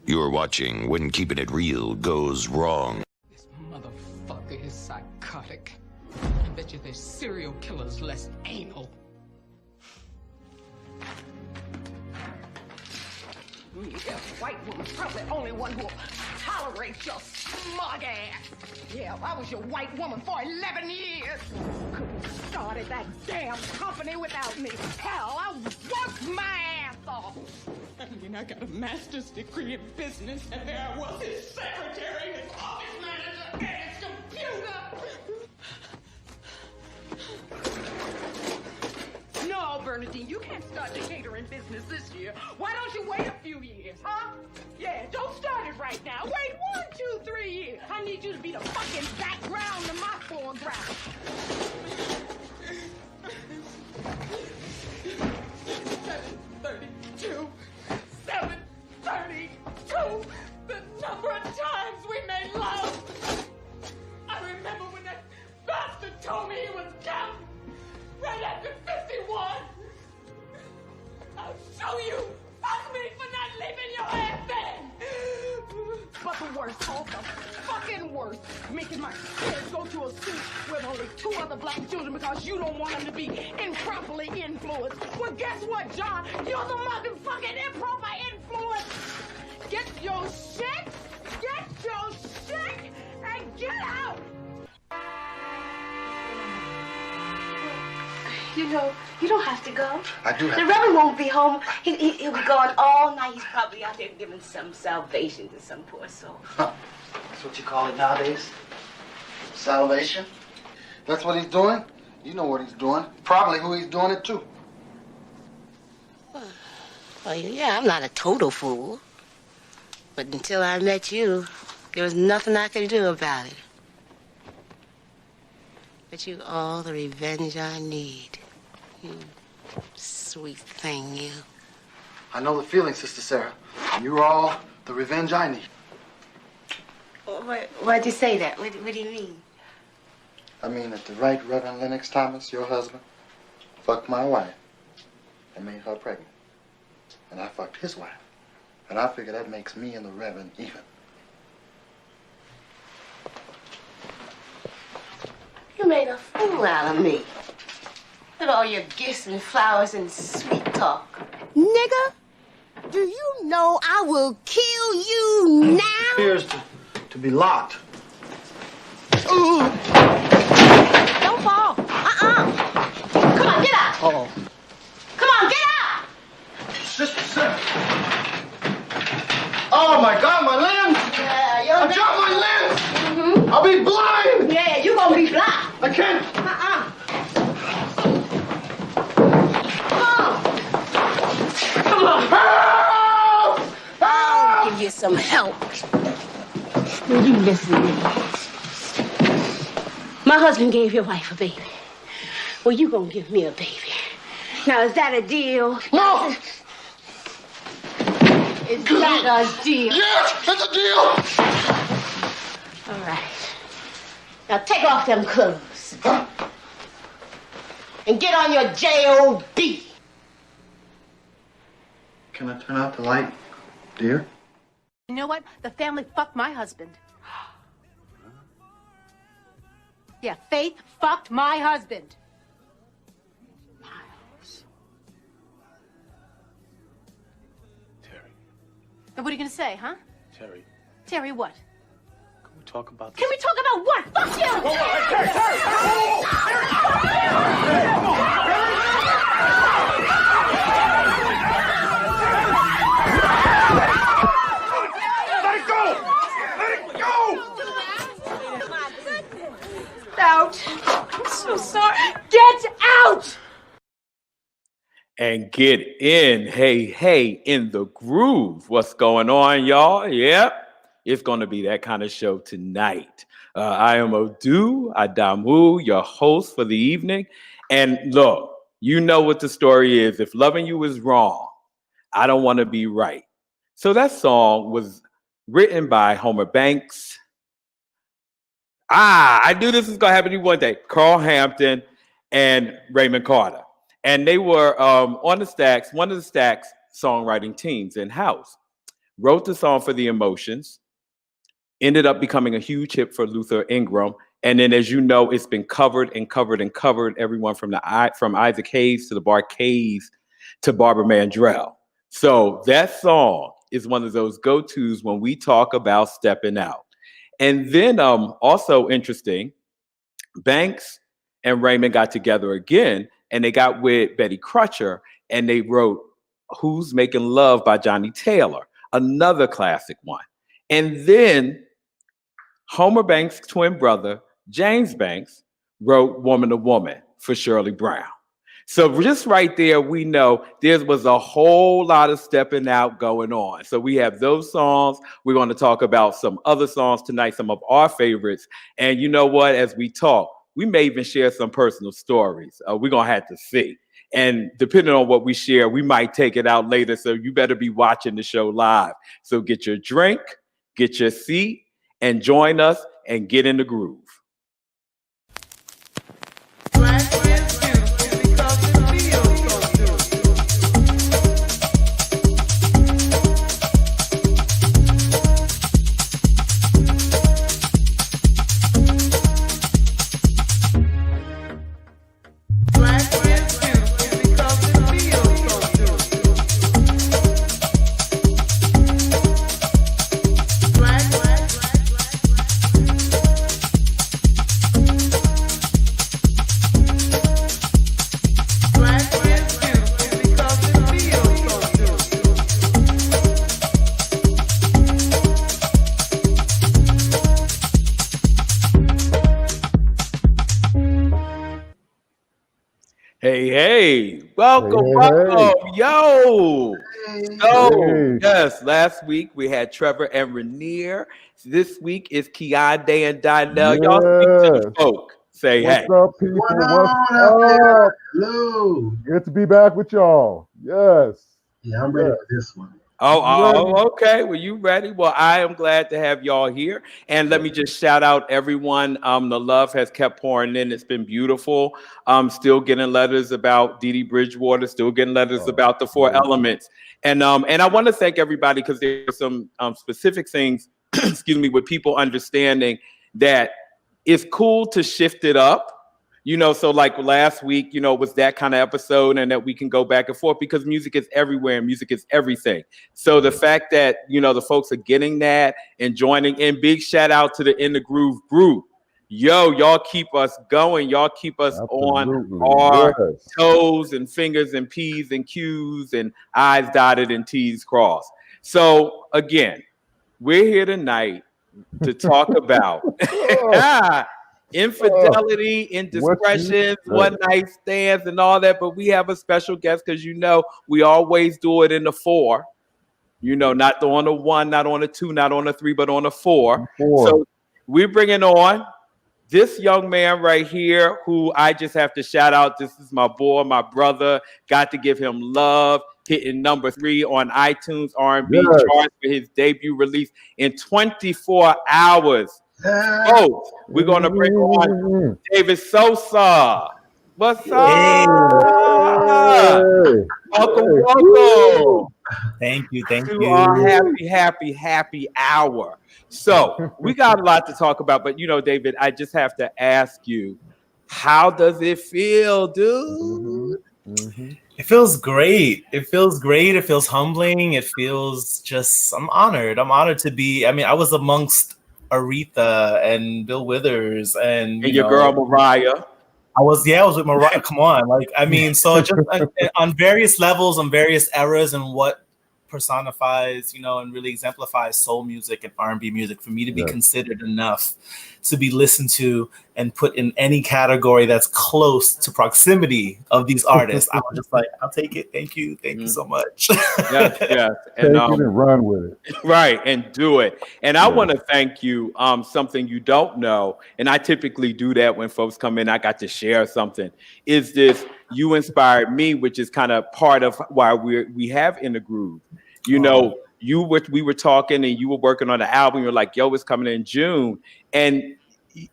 You're watching When Keeping It Real Goes Wrong. This motherfucker is psychotic. I bet you there's serial killers less anal. Yeah, white woman's probably the only one who'll tolerate your smug ass. Yeah, I was your white woman for 11 years. Couldn't have started that damn company without me. Hell, I worked my ass off. I mean, I got a master's degree in business, and there I was, his secretary, his office manager, and his computer. No, Bernadine, you can't start the catering business this year. Why don't you wait a few years, huh? Yeah, don't start it right now. Wait 1, 2, 3 years. I need you to be the fucking background to my foreground. 732. 732. The number of times we made love. I remember when that bastard told me he was down right after 51. I'll show you. Fuck me for not leaving your ass then. But the worst, all the fucking worst, making my kids go to a school with only 2 other black children because you don't want them to be improperly influenced. Well, guess what, John? You're the motherfucking improper influence. Get your shit, and get out. You know, you don't have to go. I do have The to. Reverend won't be home. He'll be gone all night. He's probably out there giving some salvation to some poor soul. Huh. That's what you call it nowadays? Salvation? That's what he's doing? You know what he's doing. Probably who he's doing it to. Well, yeah, I'm not a total fool. But until I met you, there was nothing I could do about it. But you all the revenge I need. You sweet thing, you. I know the feeling, Sister Sarah. You're all the revenge I need. Why'd you say that? What do you mean? I mean that the right Reverend Lennox Thomas, your husband, fucked my wife and made her pregnant. And I fucked his wife. And I figure that makes me and the Reverend even. You made a fool out of me. With all your gifts and flowers and sweet talk. Nigga, do you know I will kill you now? Appears to be locked. Ooh. Don't fall. Come on, get out. Uh-oh. Come on, get out. Sister Sarah. Oh my God, my lens! Yeah, I dropped my lens! Mm-hmm. I'll be blind! Yeah, you gonna be blind. I can't. Come on. Help! I'll give you some help. Will you listen to me? My husband gave your wife a baby. Well, you gonna give me a baby. Now, is that a deal? No! Is that a deal? Yes, it's a deal! All right. Now, take off them clothes. Huh? And get on your J.O.B. Can I turn out the light, dear? You know what? The family fucked my husband. Yeah, Faith fucked my husband. Miles. Terry. And what are you gonna say, huh? Terry, Terry, what? can we talk about this? Can we talk about what? Fuck you! Let it go! Let it go! Out. I'm so sorry. Get out! And get in. Hey, in the groove. What's going on, y'all? Yep. It's going to be that kind of show tonight. I am Odu Adamu, your host for the evening. And look, you know what the story is. If loving you is wrong, I don't want to be right. So that song was written by Homer Banks. I knew this was going to happen to you one day. Carl Hampton and Raymond Carter. And they were on the Stax, one of the Stax songwriting teams in-house. wrote the song for the emotions, ended up becoming a huge hit for Luther Ingram. And then, as you know, it's been covered and covered and covered. Everyone from Isaac Hayes to the Bar-Kays to Barbara Mandrell. So that song is one of those go-tos when we talk about stepping out. And then also interesting, Banks and Raymond got together again, and they got with Betty Crutcher, and they wrote Who's Making Love by Johnny Taylor, another classic one. And then Homer Banks' twin brother, James Banks, wrote Woman to Woman for Shirley Brown. So just right there, we know there was a whole lot of stepping out going on. So we have those songs. We're going to talk about some other songs tonight, some of our favorites. And you know what? As we talk, we may even share some personal stories. We're going to have to see. And depending on what we share, we might take it out later. So you better be watching the show live. So get your drink, get your seat, and join us and get in the groove. Hey, welcome, welcome, yo. So, yes, last week we had Trevor and Rainier. This week is Keondae and Donnell. Y'all speak to the folk. Say hey. What's up, people? What's up? Hello. Good to be back with y'all. Yes. Yeah, I'm ready for this one. Oh, okay. Well, you ready? Well, I am glad to have y'all here. And let me just shout out everyone. The love has kept pouring in. It's been beautiful. Still getting letters about Dee Dee Bridgewater, still getting letters about the Four Elements. And I want to thank everybody because there's some specific things, excuse me, with people understanding that it's cool to shift it up. You know, so like last week, you know, was that kind of episode and that we can go back and forth because music is everywhere and music is everything. So the fact that, you know, the folks are getting that and joining in, big shout out to the In the Groove group. Yo, y'all keep us going. Y'all keep us on our toes and fingers and P's and Q's and I's dotted and T's crossed. So again, we're here tonight to talk about infidelity, indiscretions, one night stands, and all that. But we have a special guest because you know we always do it in the 4. You know, not on a 1, not on a 2, not on a 3, but on a 4. So we're bringing on this young man right here, who I just have to shout out. This is my boy, my brother. Got to give him love. Hitting number 3 on iTunes R&B charts for his debut release in 24 hours. Oh, we're going to bring on David Sosa. What's up? Welcome. Thank you. To our happy hour. So we got a lot to talk about, but you know, David, I just have to ask you, how does it feel, dude? It feels great. It feels humbling. It feels just, I'm honored to be, I mean, I was amongst Aretha and Bill Withers and your girl Mariah. I was with Mariah. Come on, like, I mean, so just on various levels, on various eras, and what personifies, you know, and really exemplifies soul music and R&B music, for me to be considered enough to be listened to and put in any category that's close to proximity of these artists. I was just like, I'll take it. Thank you so much. Yes. And run with it. Right, and do it. And I want to thank you. Something you don't know, and I typically do that when folks come in, I got to share something, is this: you inspired me, which is kind of part of why we have In the Groove. You know, we were talking and you were working on the album. You're like, yo, it's coming in June. And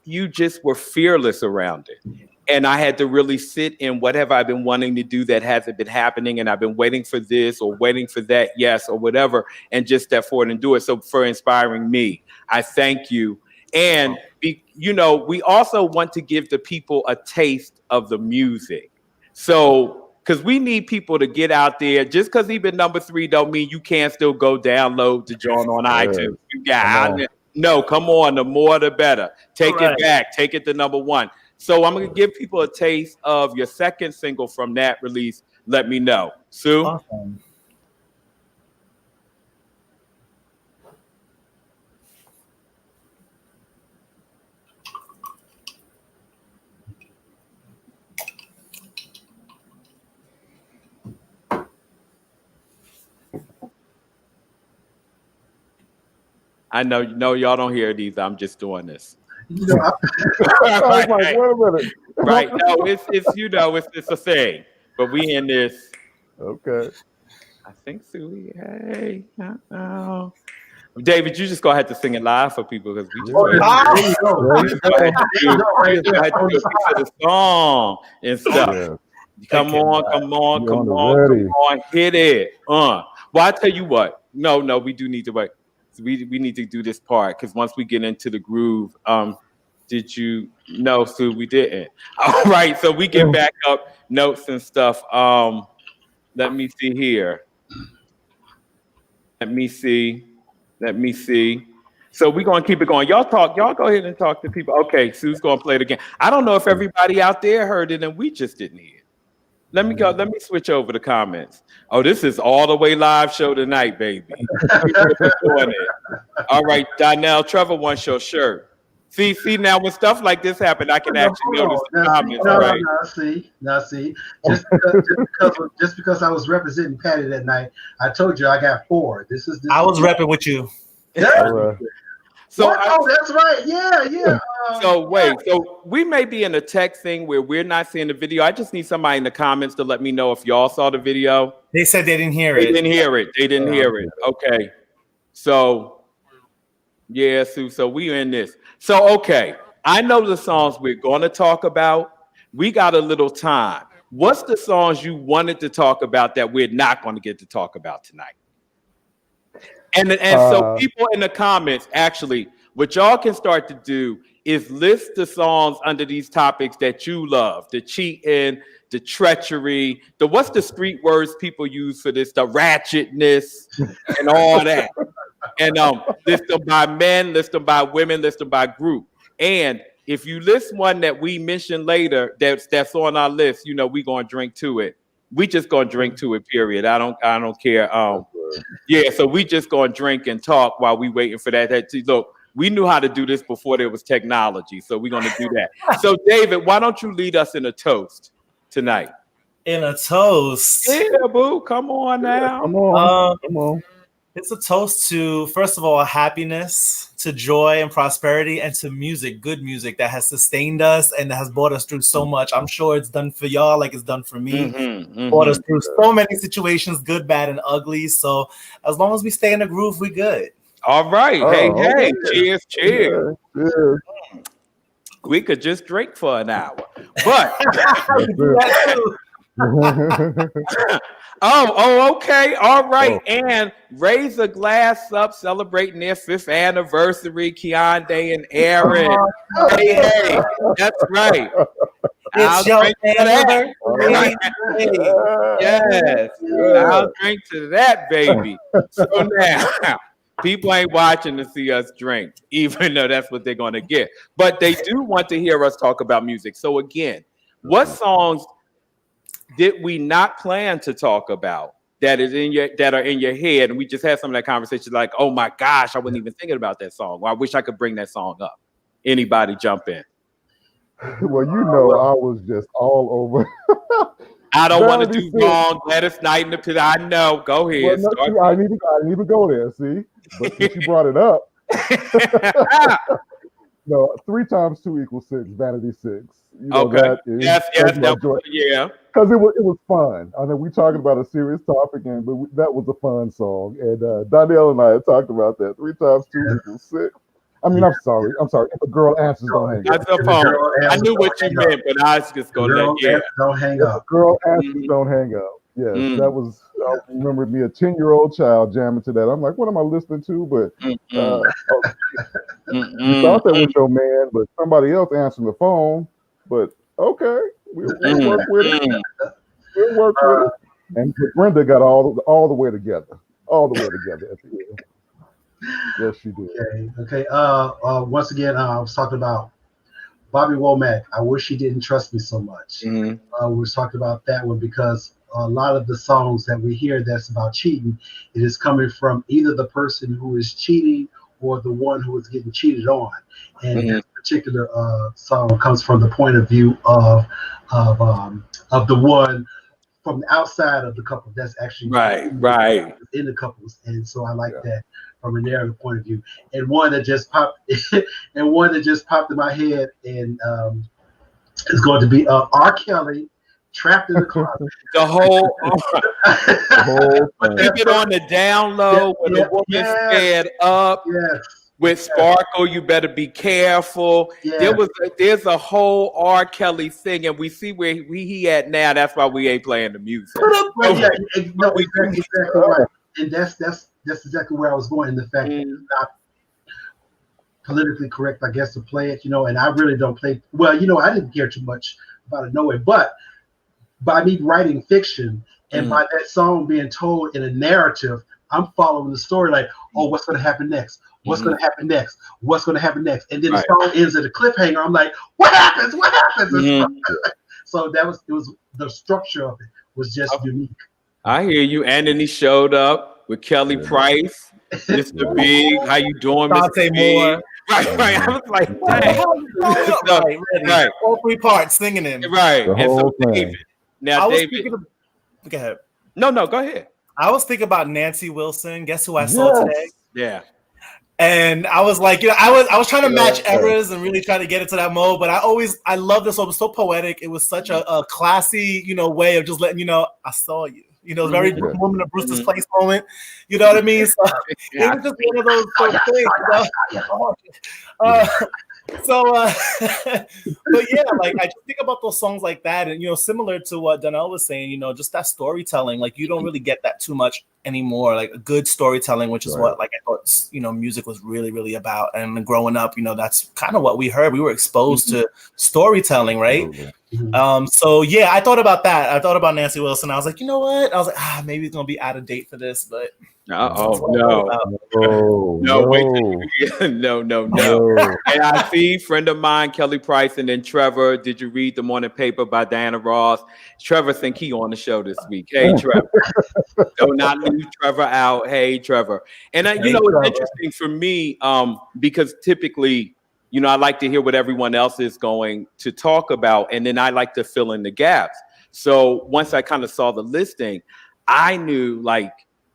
you just were fearless around it. And I had to really sit in whatever I've been wanting to do that hasn't been happening. And I've been waiting for this or waiting for that, yes, or whatever, and just step forward and do it. So for inspiring me, I thank you. And, you know, we also want to give the people a taste of the music. So, because we need people to get out there. Just because he's been number 3 don't mean you can't still go download the joint on iTunes. No, come on. The more, the better. Take it back. Take it to number 1. So I'm going to give people a taste of your second single from that release. Let me know. Sue? Awesome. I know y'all don't hear these. I'm just doing this. You know, I was like, wait a minute. Right? No, it's you know, it's a thing. But we in this. Okay. I think Sue. Hey, David, you just gonna have to sing it live for people because we just there you go. There you go. Right there. had to do a piece of the song and stuff. Yeah. Come on, hit it. Well, I tell you what. No, we do need to wait. We need to do this part because once we get into the groove, did you? No, Sue, we didn't. All right, so we get back up notes and stuff. Let me see here. Let me see. So we're gonna keep it going. Y'all go ahead and talk to people. Okay, Sue's gonna play it again. I don't know if everybody out there heard it and we just didn't hear it. Let me go. Let me switch over the comments. Oh, this is all the way live show tonight, baby. All right, Donnell Trevor wants your shirt. See, now when stuff like this happen, I can actually notice the comments. Right? Now see. Just because I was representing Patty that night, I told you I got 4. I was repping with you. Yeah. So that's right. Yeah. So wait, so we may be in a tech thing where we're not seeing the video. I just need somebody in the comments to let me know if y'all saw the video. They said they didn't hear it. They didn't hear it. Okay. So yeah, Sue. So we in this. So okay, I know the songs we're going to talk about. We got a little time. What's the songs you wanted to talk about that we're not going to get to talk about tonight? And so people in the comments, actually, what y'all can start to do is list the songs under these topics that you love: the cheating, the treachery, what's the street words people use for this, the ratchetness, and all that. And list them by men, list them by women, list them by group. And if you list one that we mention later that's on our list, you know we're gonna drink to it. We just gonna drink to it. Period. I don't care. Yeah, so we just gonna drink and talk while we waiting for that. Look, we knew how to do this before there was technology, so we're gonna do that. So, David, why don't you lead us in a toast tonight? In a toast? Yeah, boo. Come on now. Come on. It's a toast to, first of all, happiness, to joy and prosperity, and to music, good music that has sustained us and that has brought us through so much. I'm sure it's done for y'all like it's done for me. Brought us through so many situations, good, bad, and ugly. So as long as we stay in the groove, we good. All right. Hey. Okay. Cheers. Yeah. We could just drink for an hour. But okay. All right. And raise a glass up celebrating their 5th anniversary, Keondae and Aaron. Hey, that's right. It's your anniversary. Yes. I'll drink to that, baby. So now, people ain't watching to see us drink, even though that's what they're going to get. But they do want to hear us talk about music. So again, what songs did we not plan to talk about that are in your head? And we just had some of that conversation like, oh my gosh, I wasn't even thinking about that song. Well, I wish I could bring that song up. Anybody jump in? Well, you know, I was just all over. I don't want to do wrong. Gladys Knight in the pit. I know. Go ahead. Well, no, I need to go there. See, but since you brought it up, no, 3 times 2 = 6. Vanity 6. You know, okay. Yes. Yeah. Because it was fun. I know we talking about a serious topic, that was a fun song. And Donnell and I had talked about that. 3 times 2 = 6. I mean, I'm sorry. If a girl answers, don't hang up. That's the phone. I knew what you meant, but I was just going to let don't hang If up. a girl answers, don't hang up. Yes, that was. I remember me, a 10-year-old child, jamming to that. I'm like, what am I listening to? But you thought that was your man, but somebody else answering the phone. But okay, we'll work with it. We'll work with it. And Brenda got all the way together. All the way together at the end. Yes, she did. Okay. Once again, I was talking about Bobby Womack. I wish he didn't trust me so much. We was talking about that one because a lot of the songs that we hear that's about cheating, it is coming from either the person who is cheating or the one who is getting cheated on. And this particular song comes from the point of view of the one from the outside of the couple that's actually in the couples. And so I like that from a narrative point of view. And one that just popped in my head and is going to be R. Kelly, Trapped in the Closet. The whole but keep it on the down low when the woman's fed up. With Sparkle, you better be careful. There's a whole R. Kelly thing, and we see where he at now. That's why we ain't playing the music. Exactly right. And that's exactly where I was going. In the fact that it's not politically correct, I guess, to play it, and I really don't play. Well, I didn't care too much about it, no way. But by me writing fiction and by that song being told in a narrative, I'm following the story like, oh, what's going to happen next? What's going to happen next? What's going to happen next? And then the song ends at a cliffhanger. I'm like, what happens? What happens? So it was the structure of it was just unique. I hear you. Anthony showed up with Kelly Price, Mr. Big. How you doing, Mr. Big? Right. I was like, right. All three parts singing in. Right. The whole thing. Now, go ahead. No, go ahead. I was thinking about Nancy Wilson. Guess who I saw today? Yeah. And I was like, I was trying to match eras and really try to get into that mode. But I love this song. It was so poetic. It was such a classy, way of just letting you know I saw you. Very Woman of Brewster's Place moment. You know what I mean? So it was just one of those things. But yeah, like I just think about those songs like that, and similar to what Donnell was saying, just that storytelling. Like you don't really get that too much anymore. Like a good storytelling, which is what I thought music was really, really about. And growing up, that's kind of what we heard. We were exposed to storytelling, right? So yeah, I thought about that. I thought about Nancy Wilson. I was like, you know what? I was like, maybe it's gonna be out of date for this, but no. And I see friend of mine, Kelly Price, and then Trevor. Did you read The Morning Paper by Diana Ross? Trevor think he on the show this week. Hey, Trevor. Do not leave Trevor out. Hey, Trevor. And it's interesting for me because typically, I like to hear what everyone else is going to talk about, and then I like to fill in the gaps. So once I kind of saw the listing, I knew like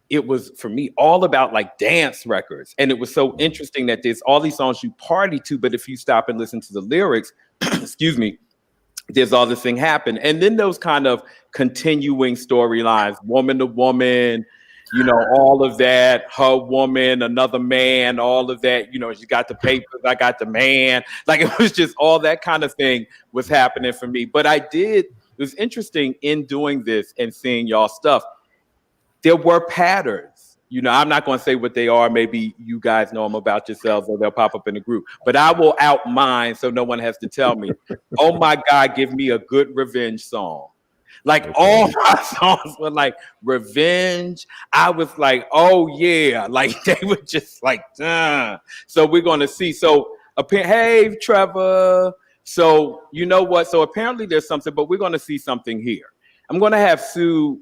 it was for me all about like dance records. And it was so interesting that there's all these songs you party to, but if you stop and listen to the lyrics, excuse me, there's all this thing happen. And then those kind of continuing storylines, woman to woman, all of that, her woman, another man, all of that, she got the papers, I got the man. Like it was just all that kind of thing was happening for me. But it was interesting in doing this and seeing y'all stuff. There were patterns. I'm not going to say what they are. Maybe you guys know them about yourselves or they'll pop up in the group. But I will out mine so no one has to tell me, oh, my God, give me a good revenge song. Like all my songs were like revenge. I was like, oh, yeah. Like they were just like, So we're going to see. So, hey, Trevor. So you know what? So apparently there's something, but we're going to see something here. I'm going to have Sue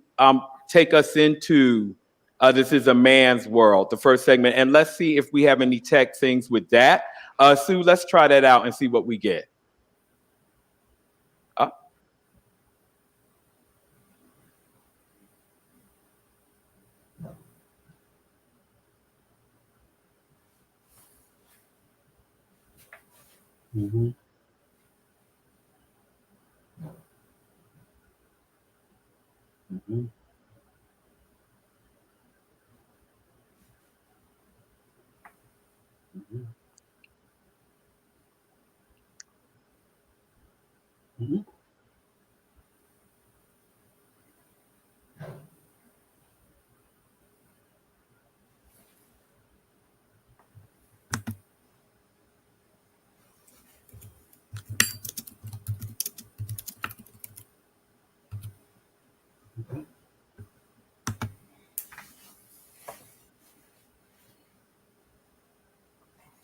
take us into This Is a Man's World, the first segment. And let's see if we have any tech things with that. Sue, let's try that out and see what we get. Mm-hmm. Mm-hmm.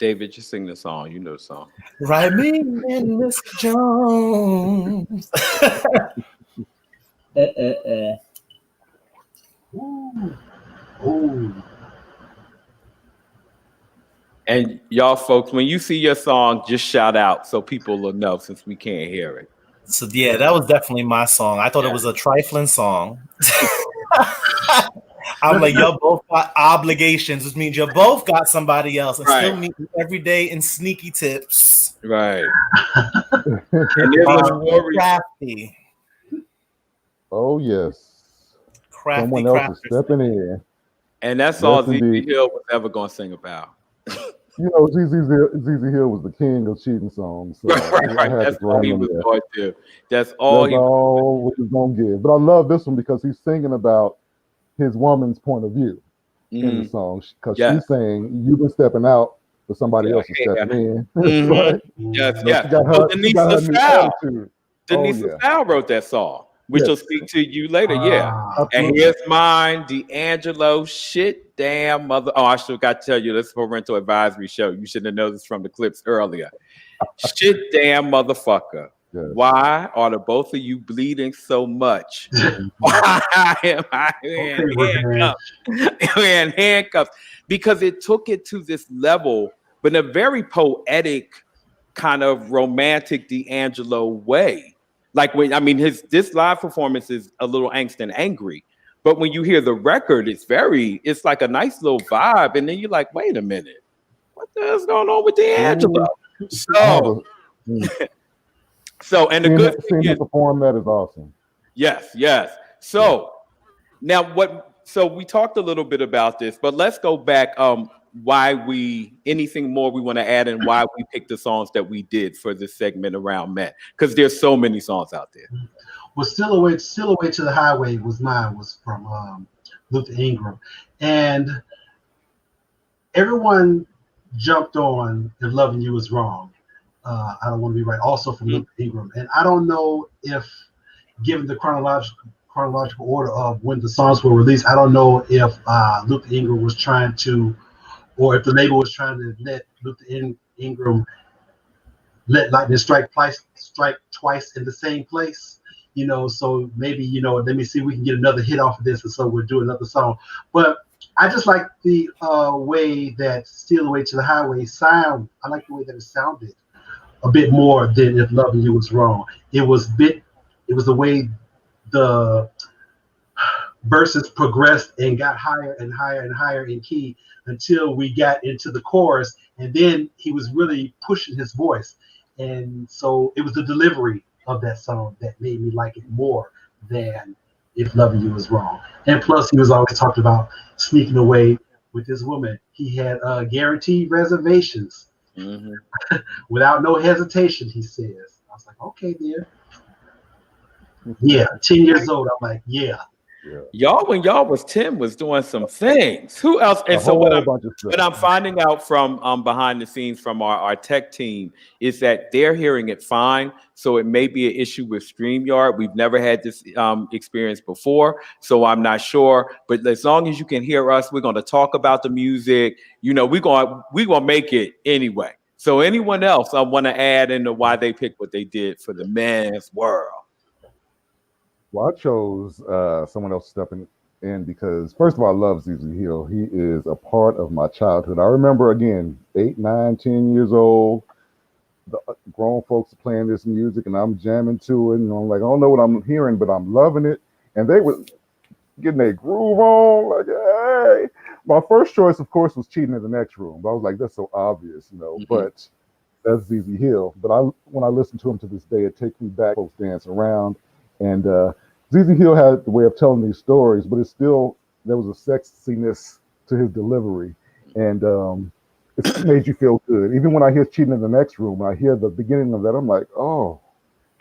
David, just sing the song. You know the song. Write me in, Miss Jones. Ooh. And y'all folks, when you see your song, just shout out so people will know since we can't hear it. So yeah, that was definitely my song. I thought it was a trifling song. I'm like, y'all both got obligations, which means you both got somebody else and still meet every day in sneaky tips. Right. And it was crafty. Oh yes. Crafty, someone else is stepping in. And that's all ZZ Hill was ever going to sing about. You know, ZZ Hill was the king of cheating songs. So right. That's all he was going to do. That's all he was going to give. But I love this one because he's singing about his woman's point of view in the song. Because she's saying, you've been stepping out, but somebody else is stepping in. Right? Yes. Denise LaSalle wrote that song, which will speak to you later. And here's mine, D'Angelo, shit damn mother. Oh, I still got to tell you, this parental advisory show. You should have noticed from the clips earlier. Shit damn motherfucker. Yes. Why are the both of you bleeding so much? Why am I in handcuffs? Because it took it to this level, but in a very poetic, kind of romantic D'Angelo way. Like this live performance is a little angst and angry, but when you hear the record, it's like a nice little vibe, and then you're like, wait a minute, what the hell's going on with D'Angelo? So, and the good thing is, perform that is awesome. Yes. So now so we talked a little bit about this, but let's go back. Anything more we want to add and why we picked the songs that we did for this segment around Met, because there's so many songs out there. Well, Still Away to the Highway was from Luther Ingram, and everyone jumped on If Loving You Is Wrong. I Don't Want to Be Right, also from Luther Ingram, and I don't know if, given the chronological order of when the songs were released, I don't know if Luther Ingram was trying to, or if the label was trying to let Luther Ingram let lightning strike twice in the same place, so maybe, let me see if we can get another hit off of this, and so we'll do another song. But I just like the way that Steal Away to the Highway sound. I like the way that it sounded a bit more than If Loving You Was Wrong. It was the way the verses progressed and got higher and higher and higher in key until we got into the chorus, and then he was really pushing his voice. And so it was the delivery of that song that made me like it more than If Loving You Was Wrong. And plus, he was always talking about sneaking away with his woman. He had guaranteed reservations without no hesitation, he says. I was like, okay, dear. Yeah, 10 years old. I'm like, yeah. Y'all, when y'all was 10, was doing some things. Who else? And so what I'm finding out from behind the scenes from our tech team is that they're hearing it fine. So it may be an issue with StreamYard. We've never had this experience before, so I'm not sure. But as long as you can hear us, we're going to talk about the music. We're gonna make it anyway. So anyone else I want to add into why they picked what they did for the men's world? Well, I chose someone else stepping in because, first of all, I love ZZ Hill. He is a part of my childhood. I remember, again, 8, 9, 10 years old, the grown folks are playing this music, and I'm jamming to it, and I'm like, I don't know what I'm hearing, but I'm loving it. And they were getting their groove on, like, hey. My first choice, of course, was Cheating in the Next Room. But I was like, that's so obvious, but that's ZZ Hill. But when I listen to him to this day, it takes me back, folks dance around. And ZZ Hill had the way of telling these stories, but there was a sexiness to his delivery, and it made you feel good. Even when I hear Cheating in the Next Room, I hear the beginning of that, I'm like, oh,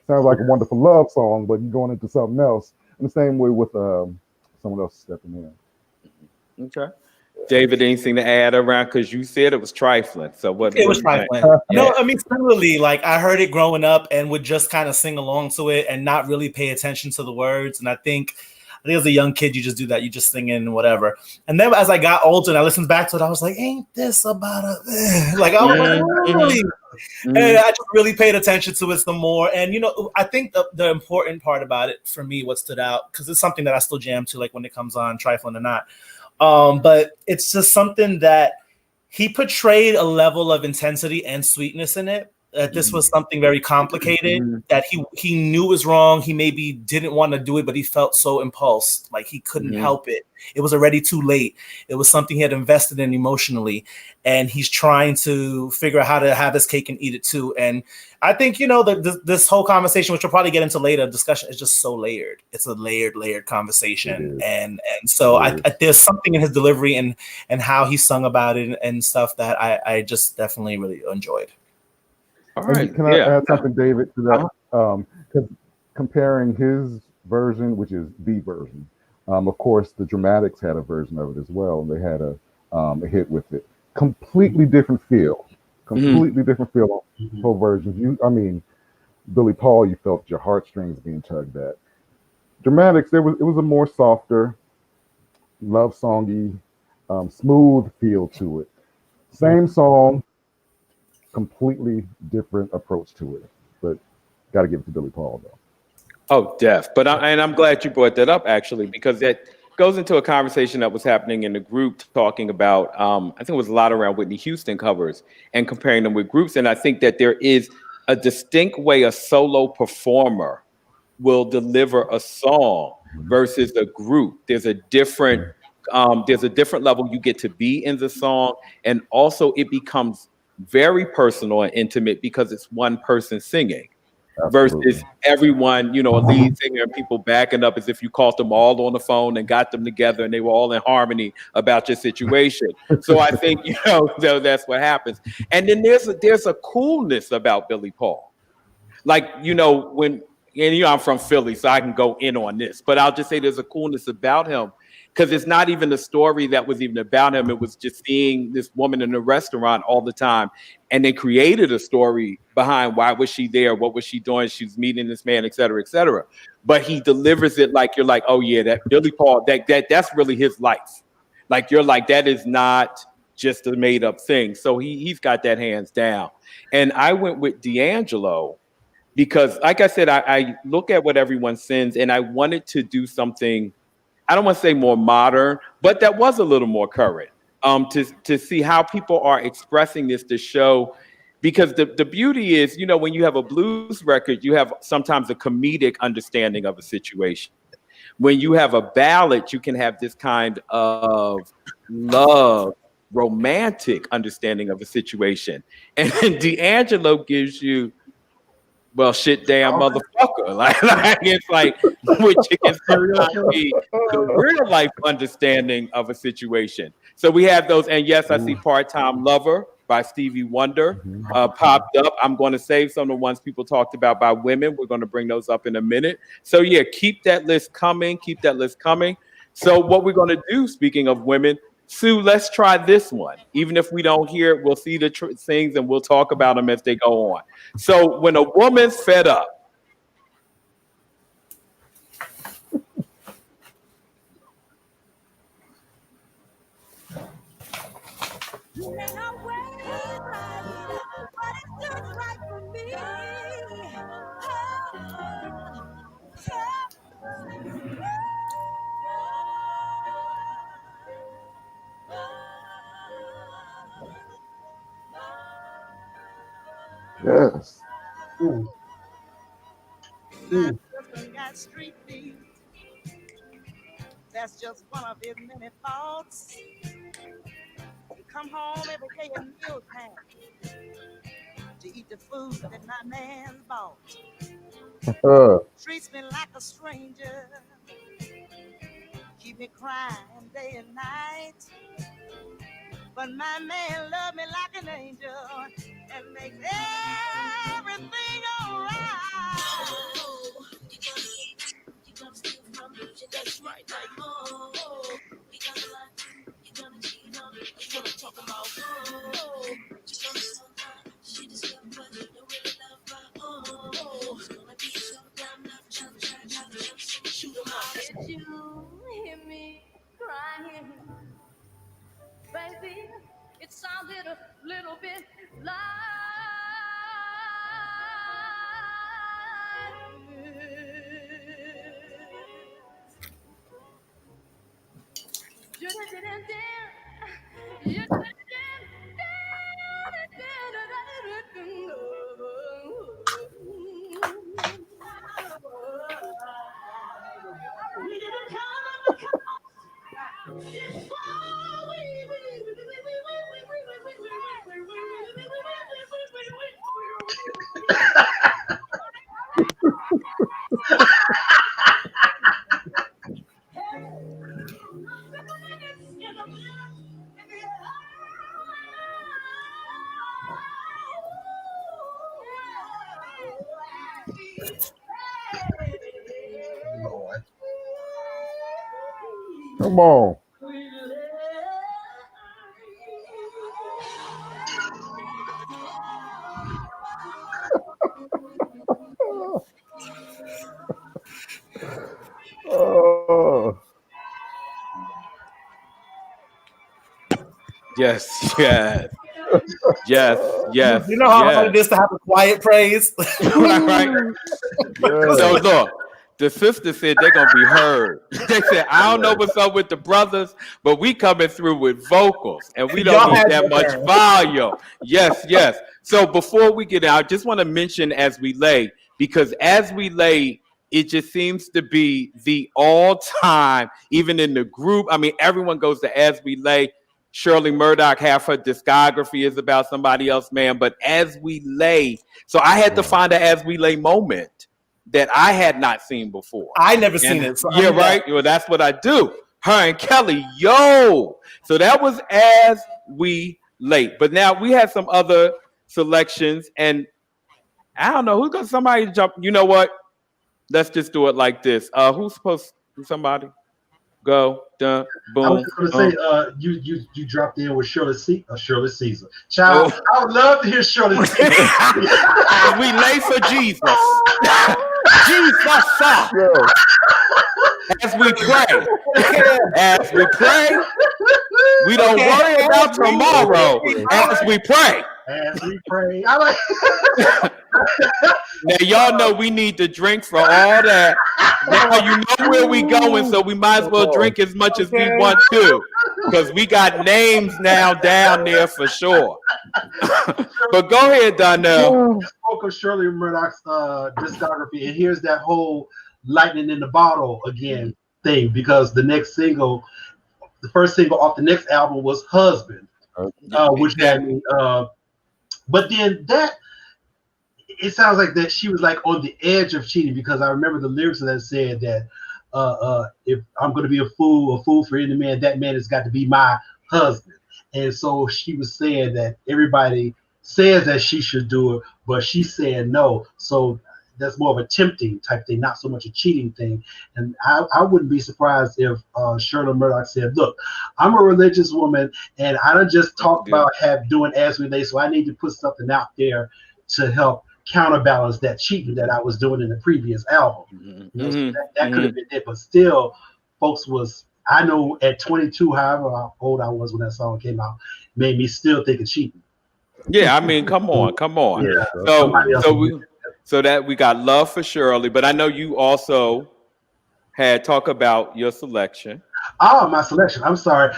sounds like a wonderful love song, but you're going into something else. And the same way with someone else stepping in. Okay. David, anything to add around? Because you said it was trifling. So what? It was trifling. No, I mean, similarly, like I heard it growing up and would just kind of sing along to it and not really pay attention to the words. And I think I think as a young kid, you just do that. You just sing in whatever. And then as I got older and I listened back to it, I was like, ain't this about a like I was like, really? And I just really paid attention to it some more. And, you know, I think the important part about it for me, what stood out, because it's something that I still jam to, like when it comes on, trifling or not. But it's just something that he portrayed a level of intensity and sweetness in it. This was something very complicated that he knew was wrong. He maybe didn't want to do it, but he felt so impulsed, like he couldn't help it. It was already too late. It was something he had invested in emotionally, and he's trying to figure out how to have his cake and eat it too. And I think, you know, this whole conversation, which we'll probably get into later, discussion is just so layered. It's a layered conversation, and so I there's something in his delivery and how he sung about it and stuff that I just definitely really enjoyed. All right. Can I add something, David, to that? 'Cause comparing his version, which is the version, of course, the Dramatics had a version of it as well, and they had a hit with it. Completely different feel. Completely different feel on both versions. I mean, Billy Paul, you felt your heartstrings being tugged at. Dramatics, it was a more softer, love songy, smooth feel to it. Same song, completely different approach to it, but got to give it to Billy Paul though. Oh, and I'm glad you brought that up actually, because that goes into a conversation that was happening in the group talking about, I think it was a lot around Whitney Houston covers and comparing them with groups. And I think that there is a distinct way a solo performer will deliver a song versus a group. There's a different level you get to be in the song, and also it becomes very personal and intimate because it's one person singing. Absolutely. Versus everyone, you know, a lead singer and people backing up as if you called them all on the phone and got them together and they were all in harmony about your situation. So I think, you know, that's what happens. And then there's a coolness about Billy Paul. Like, you know, and you know, I'm from Philly, so I can go in on this, but I'll just say there's a coolness about him. Because it's not even the story that was even about him. It was just seeing this woman in a restaurant all the time. And they created a story behind why was she there? What was she doing? She was meeting this man, et cetera, et cetera. But he delivers it like you're like, oh yeah, that Billy Paul, that's really his life. Like you're like, that is not just a made up thing. So he's got that hands down. And I went with D'Angelo because, like I said, I look at what everyone sends and I wanted to do something, I don't want to say more modern, but that was a little more current, to see how people are expressing this to show, because the beauty is, you know, when you have a blues record, you have sometimes a comedic understanding of a situation. When you have a ballad, you can have this kind of love, romantic understanding of a situation. And D'Angelo gives you, well, shit, damn motherfucker. Like it's like, which you can sometimes be the real life understanding of a situation. So we have those, and yes, I see Part-Time Lover by Stevie Wonder popped up. I'm going to save some of the ones people talked about by women. We're going to bring those up in a minute. So yeah, keep that list coming. Keep that list coming. So what we're going to do, speaking of women, Sue, let's try this one. Even if we don't hear it, we'll see the things and we'll talk about them as they go on. So when a woman's fed up, Yes. Got street feet. That's just one of his many faults. You come home every day at mealtime to eat the food that my man bought. Treats me like a stranger. Keep me crying day and night. But my man loved me like an angel and makes everything alright. That's right, shoot 'em out. a little bit like Lord. Come on. Oh. Yes, yes, yes, yes, You know how hard it yes. is to have a quiet praise. Right. So look, the sister said they're gonna be heard. They said, I don't know what's up with the brothers, but we coming through with vocals, and we don't Y'all need had that your much turn. volume. Yes, yes. So before we get out, I just want to mention As We Lay, because As We Lay, it just seems to be the all-time, even in the group. I mean, everyone goes to As We Lay. Shirley Murdoch, half her discography is about somebody else, man. But As We Lay, so I had to find an As We Lay moment that I had not seen before. I never seen it. So Yeah, right. Well, that's what I do. Her and Kelly, yo. So that was As We Lay. But now we had some other selections, and I don't know who's gonna somebody jump. You know what? Let's just do it like this. Who's supposed to somebody go? Dun, boom. I was just gonna say, you dropped in with Shirley Caesar. Child, I would love to hear Shirley Caesar. We lay for Jesus. Jesus, as we pray, we don't worry about tomorrow. As we pray. As we pray. I like Now y'all know we need to drink for all that. Now you know where we going, so we might as well drink as much as we want to, because we got names now down there for sure. But go ahead, Donnell. You spoke of Shirley Murdoch's discography, and here's that whole lightning in the bottle again thing, because the next single, the first single off the next album was Husband, which had me. But then that, it sounds like that she was like on the edge of cheating, because I remember the lyrics that said that if I'm going to be a fool for any man, that man has got to be my husband. And so she was saying that everybody says that she should do it, but she said no. So that's more of a tempting type thing, not so much a cheating thing. And I wouldn't be surprised if Shirley Murdoch said, look, I'm a religious woman, and I don't just talk about doing As We Lay, so I need to put something out there to help counterbalance that cheating that I was doing in the previous album. You know, so that could have been it, but still, folks was, I know at 22, however old I was when that song came out, made me still think of cheating. Yeah, I mean, come on. Yeah. So that we got love for Shirley, but I know you also had talk about your selection. Oh, my selection. I'm sorry.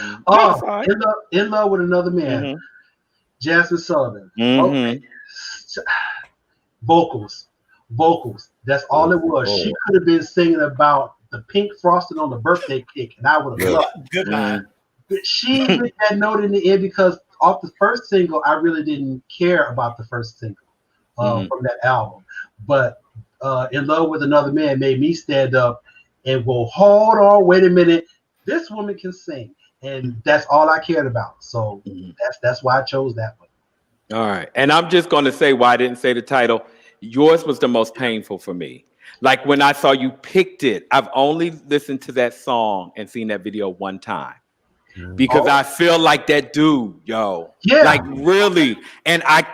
In Love with Another Man. Jasmine Sullivan. Okay. Vocals. That's all it was. She could have been singing about the pink frosting on the birthday cake, and I would have loved it. Good man. But she hit that note in the end, because off the first single, I really didn't care about the first single from that album. But In Love with Another Man made me stand up and go, hold on, wait a minute. This woman can sing. And that's all I cared about. So that's why I chose that one. All right. And I'm just going to say why I didn't say the title. Yours was the most painful for me. Like when I saw you picked it, I've only listened to that song and seen that video one time. because I feel like that dude, yo. Yeah. Like really. And I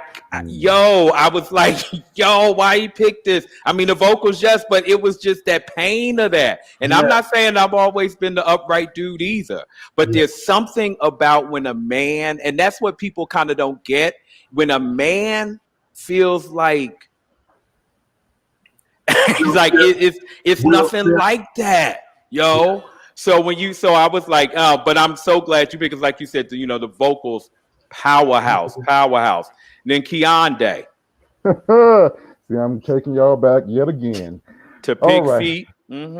was like, yo, why he picked this? I mean, the vocals, yes, but it was just that pain of that. And I'm not saying I've always been the upright dude either, but there's something about when a man, and that's what people kind of don't get, when a man feels like, he's like, it's nothing like that, yo. So I was like, but I'm so glad you, because like you said, the vocals, powerhouse. And then Keondae. See, I'm taking y'all back yet again. To Pig Feet. And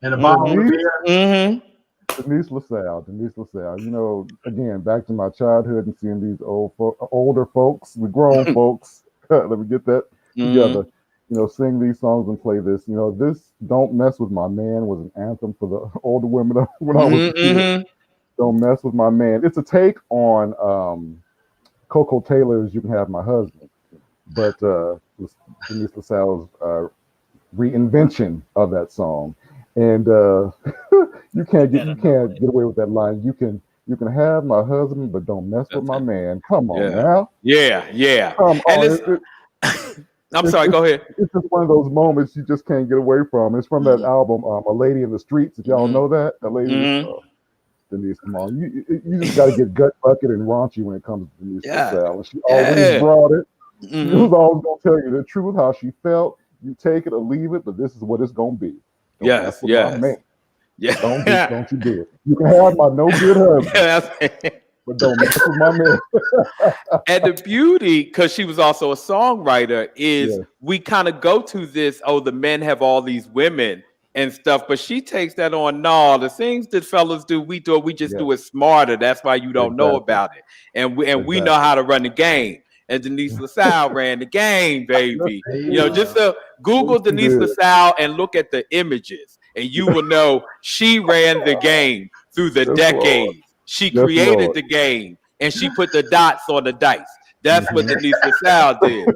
the mom. Denise LaSalle. Again, back to my childhood and seeing these older folks, the grown folks. Let me get that together. Sing these songs and play this. This "Don't Mess with My Man" was an anthem for the older women when I was a kid. Don't mess with my man. It's a take on Coco Taylor's "You Can Have My Husband," but Denise LaSalle's reinvention of that song. And you can't get away with that line. You can have my husband, but don't mess with my man. Come on now. Yeah. Come on. I'm sorry, go ahead. It's just one of those moments you just can't get away from. It's from that album, A Lady in the Streets. If y'all know that, a lady. Denise, come on. You just got to get gut bucket and raunchy when it comes to Denise LaSalle. And she always brought it. She was always going to tell you the truth, how she felt. You take it or leave it, but this is what it's going to be. Don't mess with my man. Don't you do it. You can have my no good husband, but don't mess with my man. And the beauty, because she was also a songwriter, is we kind of go to this, the men have all these women and stuff, but she takes that on. No, the things that fellas do, we just do it smarter. That's why you don't know about it. And we know how to run the game. And Denise LaSalle ran the game, baby. Just Google Denise LaSalle and look at the images, and you will know she ran the game through the decades. She created the game, and she put the dots on the dice. That's what Denise LaSalle did.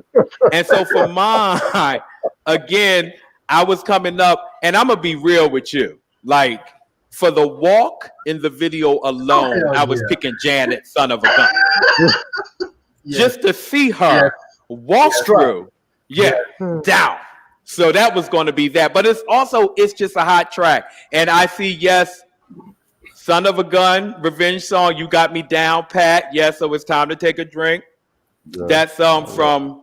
And so for mine, again, I was coming up, and I'm going to be real with you. Like, for the walk in the video alone, I was picking Janet, Son of a Gun. Just to see her walk through, down. So that was going to be that. But it's just a hot track. And I see, Son of a Gun, revenge song, You Got Me Down, Pat. Yes, so it's time to take a drink. That's from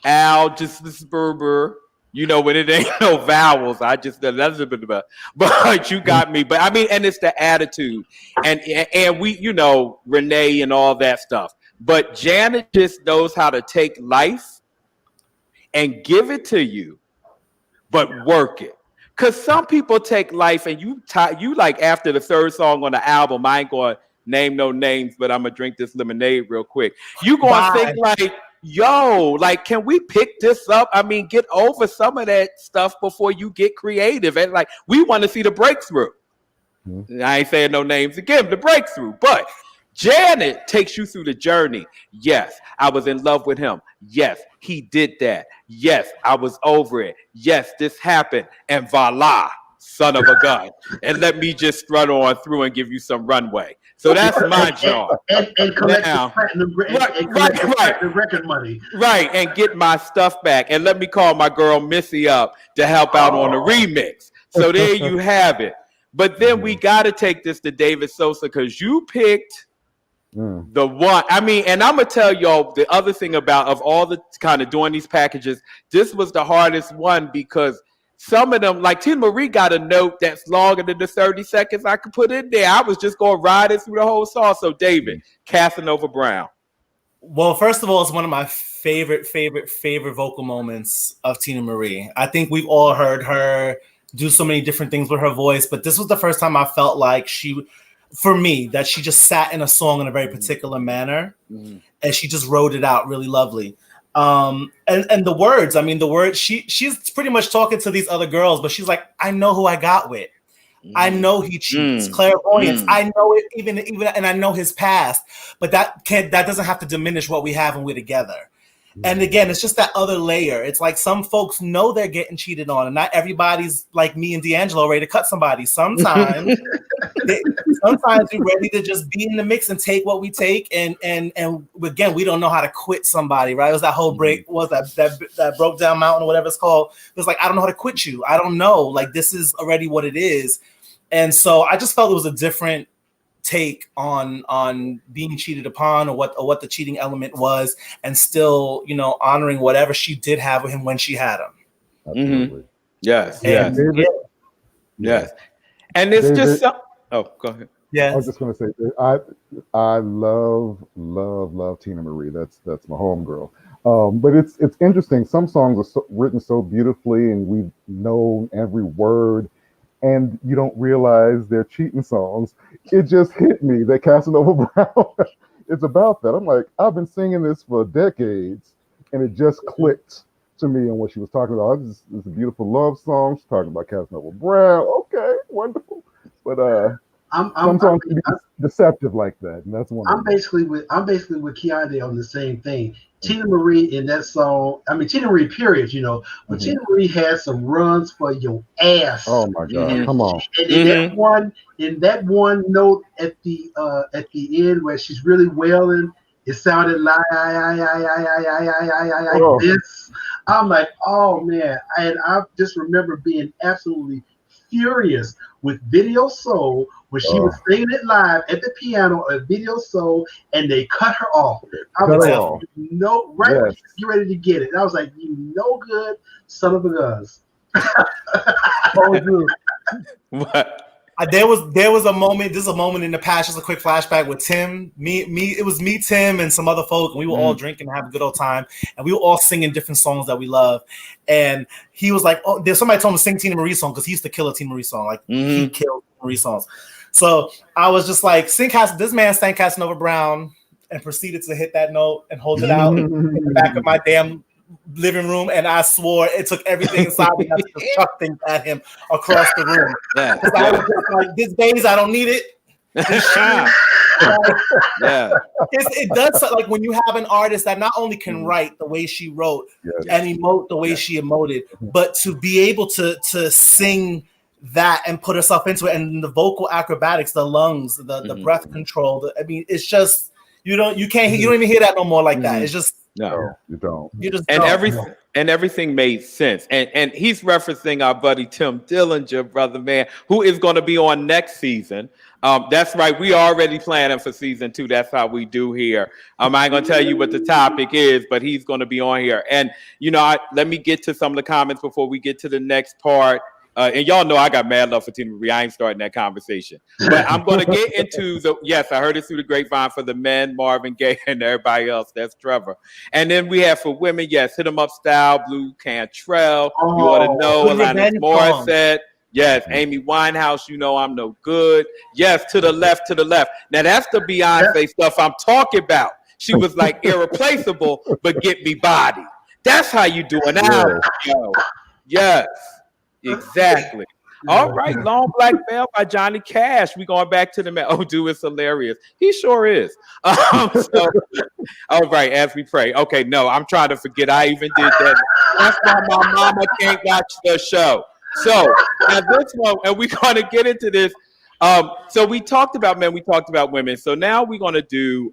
Al, just this Berber. When it ain't no vowels, that's a bit about. But you got me. But I mean, and it's the attitude, and we, Renee and all that stuff. But Janet just knows how to take life and give it to you, but work it. Because some people take life and you like after the third song on the album, I ain't going to name no names, but I'm going to drink this lemonade real quick. You going to think like, yo, like, can we pick this up? I mean, get over some of that stuff before you get creative. And like, we want to see the breakthrough. I ain't saying no names again, the breakthrough, but Janet takes you through the journey. Yes, I was in love with him. Yes, he did that. Yes, I was over it. Yes, this happened. And voila, son of a gun. And let me just strut on through and give you some runway. So that's my job. And collect the record money. Right, and get my stuff back. And let me call my girl Missy up to help out on the remix. So there you have it. But then we got to take this to David Sosa because you picked the one. I mean, and I'm going to tell y'all the other thing of all the kind of doing these packages, this was the hardest one because some of them, like Tina Marie got a note that's longer than the 30 seconds I could put in there. I was just going to ride it through the whole song. So David, Casanova Brown. Well, first of all, it's one of my favorite vocal moments of Tina Marie. I think we've all heard her do so many different things with her voice, but this was the first time I felt like for me, that she just sat in a song in a very particular manner and she just wrote it out really lovely. And the words, I mean, she's pretty much talking to these other girls, but she's like, I know who I got with. I know he cheats. Clairvoyance. I know it even, and I know his past, but that doesn't have to diminish what we have when we're together. And again, it's just that other layer. It's like some folks know they're getting cheated on, and not everybody's like me and D'Angelo ready to cut somebody. Sometimes sometimes we're ready to just be in the mix and take what we take, and again, we don't know how to quit somebody, right? It was that whole break, was that broke down mountain or whatever it's called. It was like, I don't know how to quit you. I don't know. Like, this is already what it is. And so I just felt it was a different take on being cheated upon, or what the cheating element was, and still, you know, honoring whatever she did have with him when she had him. Absolutely. Yes, And, yes, yes. And it's David, just so. Oh, go ahead. Yeah, I was just going to say, I love Tina Marie. That's my homegirl. But it's interesting. Some songs are written so beautifully, and we've known every word, and you don't realize they're cheating songs. It just hit me that Casanova Brown, it's about that. I'm like, I've been singing this for decades, and it just clicked to me on what she was talking about. It's a beautiful love song. She's talking about Casanova Brown. Okay, wonderful. But some songs can be deceptive like that, and that's one. I'm basically with Keontae on the same thing. Tina Marie in that song, I mean Tina Marie, period, you know, but Tina Marie had some runs for your ass. Oh my God, come on! And in that one note at the end where she's really wailing, it sounded like this. I'm like, oh man, and I just remember being absolutely furious with Video Soul when she was singing it live at the piano at Video Soul, and they cut her off. I was like, when you ready to get it. And I was like, you no good son of a guns. What? There was a moment. This is a moment in the past. Just a quick flashback with Tim. It was me, Tim, and some other folk, and we were all drinking and having a good old time, and we were all singing different songs that we love. And he was like, "Oh, there's somebody told him to sing Tina Marie song because he used to kill a Tina Marie song. Like he killed Tina Marie songs." So I was just like, this man sang Casanova Brown and proceeded to hit that note and hold it out in the back of my damn living room, and I swore it took everything inside me to just chuck things at him across the room. Yeah. I was just like, these days I don't need it. It does, like when you have an artist that not only can write the way she wrote and emote the way she emoted, but to be able to sing that and put herself into it, and the vocal acrobatics, the lungs, the breath control. I mean, it's just you don't even hear that no more like that. It's just no, you don't. You just everything made sense. And he's referencing our buddy Tim Dillinger, brother man, who is going to be on next season. That's right. We are already planning for season 2. That's how we do here. I ain't going to tell you what the topic is, but he's going to be on here. And, you know, let me get to some of the comments before we get to the next part. And y'all know I got mad love for Tina Marie. I ain't starting that conversation. But I'm going to get into yes, I heard it through the grapevine for the men, Marvin Gaye, and everybody else. That's Trevor. And then we have for women, yes, Hit 'em Up Style, Blue Cantrell. You ought to know, Alanis Morissette. Yes, Amy Winehouse, You Know I'm No Good. Yes, To the Left, To the Left. Now, that's the Beyonce stuff I'm talking about. She was like irreplaceable, but get me body. That's how you do an album, yo. Yes. Exactly. All right, Long Black Veil by Johnny Cash. We going back to the man. Oh, dude, it's hilarious. He sure is. All right, as we pray. Okay, no, I'm trying to forget I even did that. That's why my mama can't watch the show. So now this one, and we're going to get into this. So we talked about men, we talked about women. So now we're going to do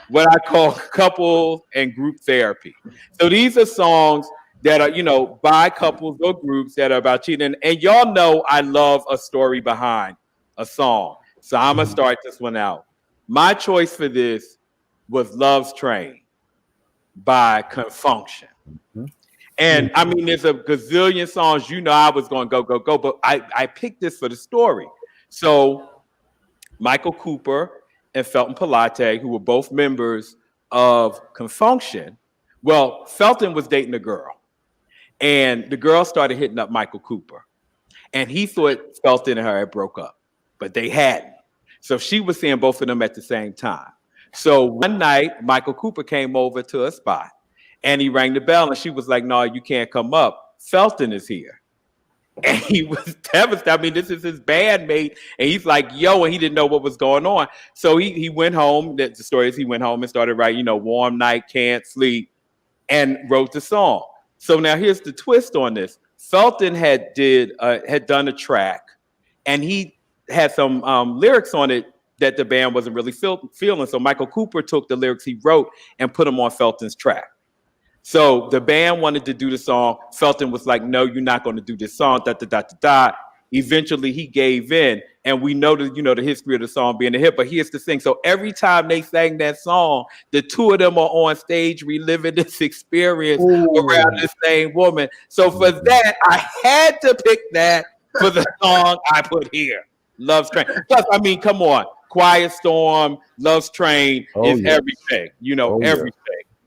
what I call couple and group therapy. So these are songs that are, you know, by couples or groups that are about cheating. And y'all know I love a story behind a song. So I'm going to start this one out. My choice for this was Love's Train by Confunction. And I mean, there's a gazillion songs, you know, I was going to go, but I picked this for the story. So Michael Cooper and Felton Pilate, who were both members of Confunction, well, Felton was dating a girl. And the girl started hitting up Michael Cooper. And he thought Felton and her had broke up, but they hadn't. So she was seeing both of them at the same time. So one night, Michael Cooper came over to a spot and he rang the bell and she was like, no, you can't come up. Felton is here. And he was devastated. I mean, this is his bandmate. And he's like, yo, and he didn't know what was going on. So he went home. The story is he went home and started writing, you know, Warm Night, Can't Sleep, and wrote the song. So now here's the twist on this. Felton had done a track, and he had some lyrics on it that the band wasn't really feeling. So Michael Cooper took the lyrics he wrote and put them on Felton's track. So the band wanted to do the song. Felton was like, no, you're not going to do this song. Eventually he gave in, and we know that, the history of the song being a hit, but he has to sing. So every time they sang that song, the two of them are on stage reliving this experience around this same woman. So for that, I had to pick that for the song I put here. Love's Train. Plus, I mean, come on. Quiet Storm, Love's Train is everything, everything.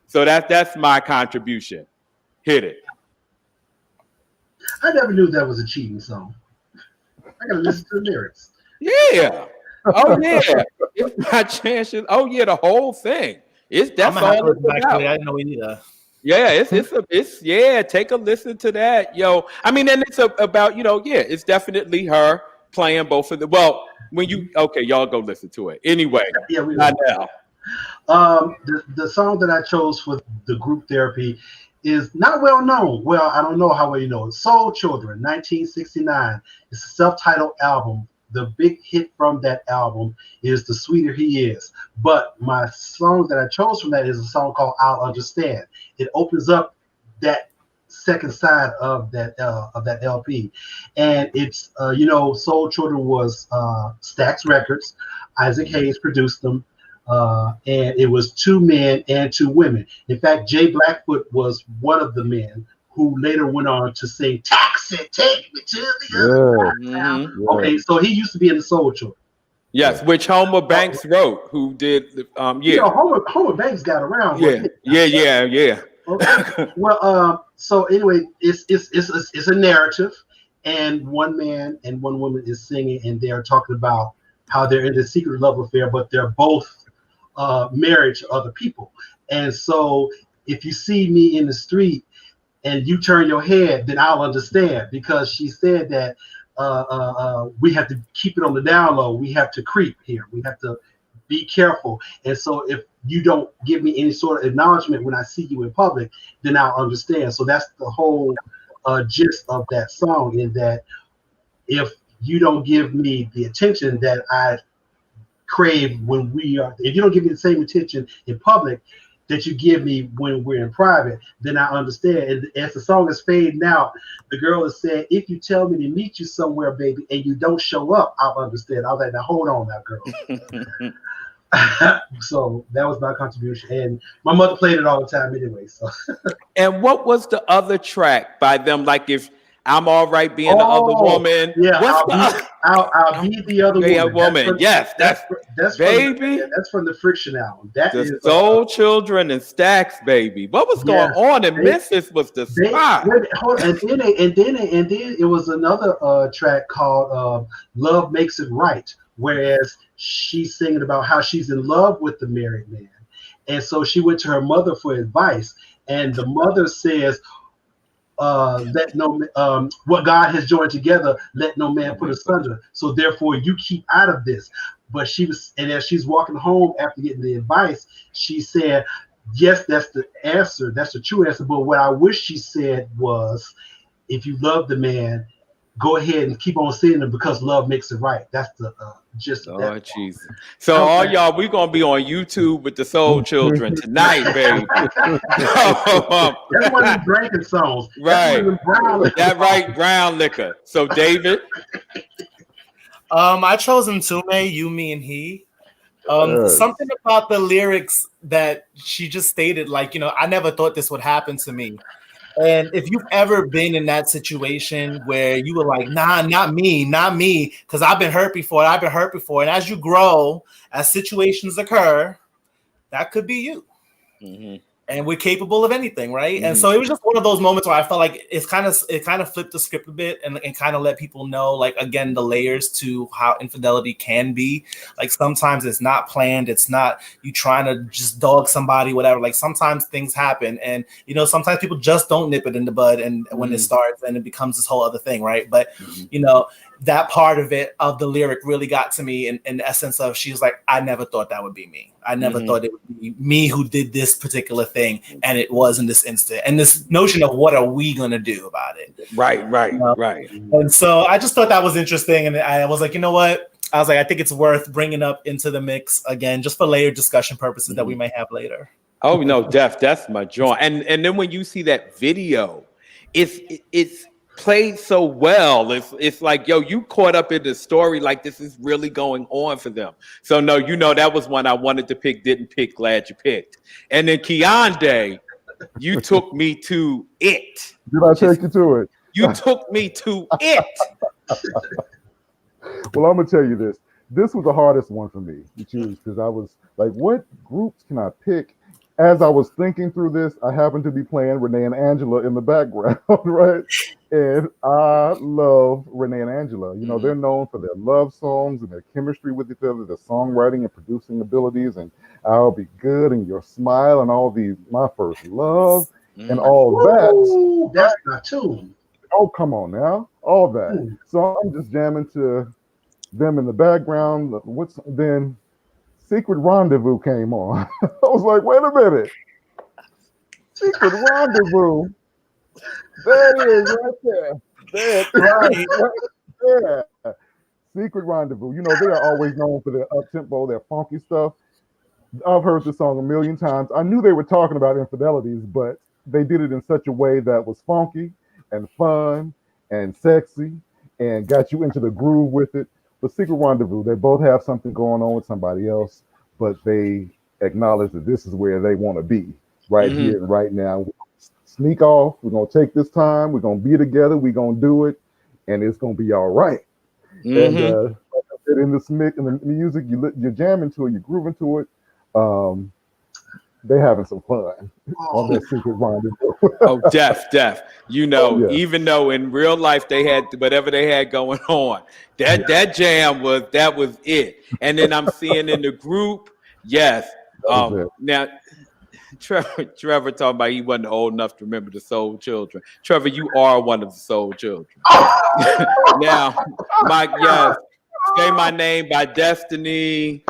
So that's my contribution. Hit it. I never knew that was a cheating song. I gotta listen to the lyrics. Yeah. Oh yeah. It's my chances. Oh yeah, the whole thing. That's all it's about. I didn't know we need a. Yeah, it's take a listen to that, yo. I mean, and it's about, it's definitely her playing both of the. Well, y'all go listen to it anyway. Yeah, we not now. The song that I chose for the group therapy is not well known. Well, I don't know how well you know it. Soul Children, 1969. It's a self-titled album. The big hit from that album is The Sweeter He Is. But my song that I chose from that is a song called I'll Understand. It opens up that second side of that LP. And it's, Soul Children was Stax Records. Isaac Hayes produced them. And it was 2 men and 2 women. In fact, Jay Blackfoot was one of the men who later went on to sing Taxi, Take Me to the Other Side. Okay, so he used to be in the Soul Children. Yes, which Homer Banks wrote, who did, Homer Banks got around. Yeah. Okay. Well, so anyway, it's a narrative, and one man and one woman is singing, and they are talking about how they're in this secret love affair, but they're both married to other people. And so if you see me in the street and you turn your head, then I'll understand, because she said that we have to keep it on the down low. We have to creep here. We have to be careful. And so if you don't give me any sort of acknowledgement when I see you in public, then I'll understand. So that's the whole gist of that song, in that if you don't give me the attention that I crave if you don't give me the same attention in public that you give me when we're in private, then I understand. And as the song is fading out, the girl is saying, if you tell me to meet you somewhere, baby, and you don't show up, I'll understand. I was like, now hold on now, girl. So that was my contribution. And my mother played it all the time anyway. So. And what was the other track by them? Like, if I'm all right being the other woman. Yeah, I'll be the other woman. That's baby. That's from the Friction album. That is Soul Children and Stax, baby. What was going on in Memphis was the spot. And then it was another track called Love Makes It Right, whereas she's singing about how she's in love with the married man. And so she went to her mother for advice, and the mother says, what God has joined together, let no man put asunder. So therefore you keep out of this. But as she's walking home after getting the advice, she said, yes, that's the answer. That's the true answer. But what I wish she said was, if you love the man, go ahead and keep on seeing him, because love makes it right. That's the gist of that. Oh, Jesus. So all y'all, we're going to be on YouTube with the Soul Children tonight, baby. That's one of the drinking songs. Right. Brown liquor. So David? I chose Ntume, You, Me, and He. Something about the lyrics that she just stated, like, I never thought this would happen to me. And if you've ever been in that situation where you were like, nah, not me, because I've been hurt before. And as you grow, as situations occur, that could be you. Mm-hmm. And we're capable of anything, right? Mm-hmm. And so it was just one of those moments where I felt like it kind of flipped the script a bit and kind of let people know, like, again, the layers to how infidelity can be. Like, sometimes it's not planned. It's not you trying to just dog somebody, whatever. Like, sometimes things happen, and sometimes people just don't nip it in the bud, and when it starts, and it becomes this whole other thing, right? But that part of the lyric really got to me in the essence of, she was like, I never thought that would be me. I never thought it would be me who did this particular thing, and it was in this instant. And this notion of what are we going to do about it? Right. And so I just thought that was interesting, and I was like, you know what? I was like, I think it's worth bringing up into the mix again, just for layered discussion purposes that we might have later. Oh no, that's my joint. And then when you see that video, it's played so well. It's like, yo, you caught up in the story, like this is really going on for them. So no, that was one I wanted to pick, didn't pick. Glad you picked. And then Keondae, you took me to it. Did I take you to it? You took me to it. Well, I'm gonna tell you this. This was the hardest one for me to choose because I was like, what groups can I pick? As I was thinking through this, I happened to be playing Renee and Angela in the background, right? And I love Renee and Angela. You know, they're known for their love songs and their chemistry with each other, their songwriting and producing abilities, and I'll Be Good and Your Smile and all these, My First Love and all that. That's not tune. Oh, come on now. All that. So I'm just jamming to them in the background. Then Secret Rendezvous came on. I was like, wait a minute. Secret Rendezvous. There it is right there. There. Secret Rendezvous. You know, they are always known for their up-tempo, their funky stuff. I've heard the song a million times. I knew they were talking about infidelities, but they did it in such a way that was funky and fun and sexy and got you into the groove with it. But Secret Rendezvous, they both have something going on with somebody else, but they acknowledge that this is where they want to be right here and right now. Sneak off. We're going to take this time. We're going to be together. We're going to do it, and it's going to be all right. And like I said, in this mix, in the music, you're jamming to it, you're grooving to it. They're having some fun on that Secret Rendezvous. Oh, deaf. You know, even though in real life they had whatever they had going on, that jam was it. And then I'm seeing in the group, now Trevor talking about he wasn't old enough to remember the Soul Children. Trevor, you are one of the Soul Children. Now, Say My Name by Destiny.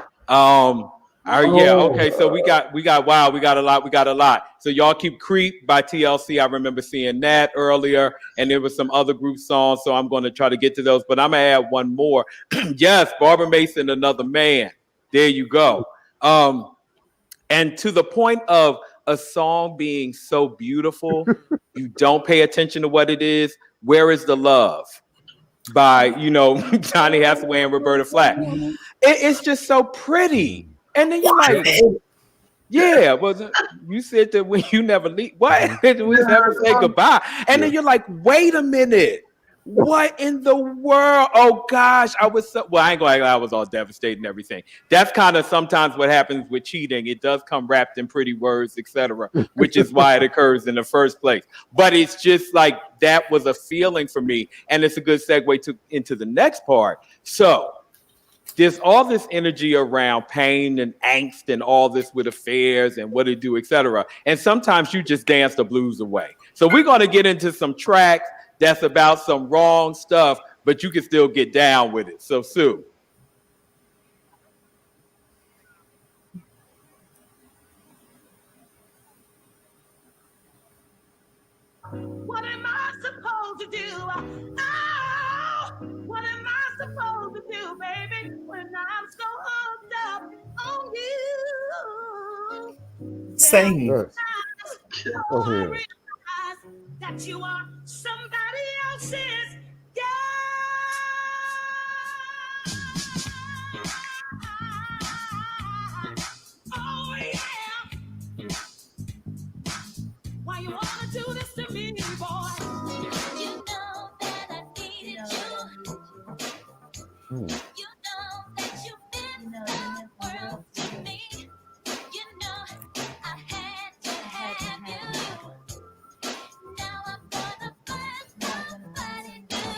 Okay. So we got a lot. So y'all keep Creep by TLC. I remember seeing that earlier, and there was some other group songs. So I'm going to try to get to those, but I'm gonna add one more. Yes, Barbara Mason, Another Man. There you go. And to the point of a song being so beautiful, you don't pay attention to what it is. Where Is the Love? By Johnny Hathaway and Roberta Flack. It's just so pretty. And then you're like, you said that when you never leave, what? We never say goodbye. And then you're like, wait a minute. What in the world? Oh gosh, I ain't going to I was all devastated and everything. That's kind of sometimes what happens with cheating. It does come wrapped in pretty words, etc., which is why it occurs in the first place. But it's just like that was a feeling for me, and it's a good segue into the next part. So there's all this energy around pain and angst and all this with affairs and what to do, etc. And sometimes you just dance the blues away. So we're going to get into some tracks that's about some wrong stuff, but you can still get down with it. So, Sue. What am I supposed to do? Oh, what am I supposed to do, baby, when I'm so hooked up on you? Sing. I realize that you are somebody else's guy. Oh yeah. Why you wanna do this to me, boy? You know that I needed you. You know that you meant the world to me. You know I had to have you. Now I'm gonna find somebody new.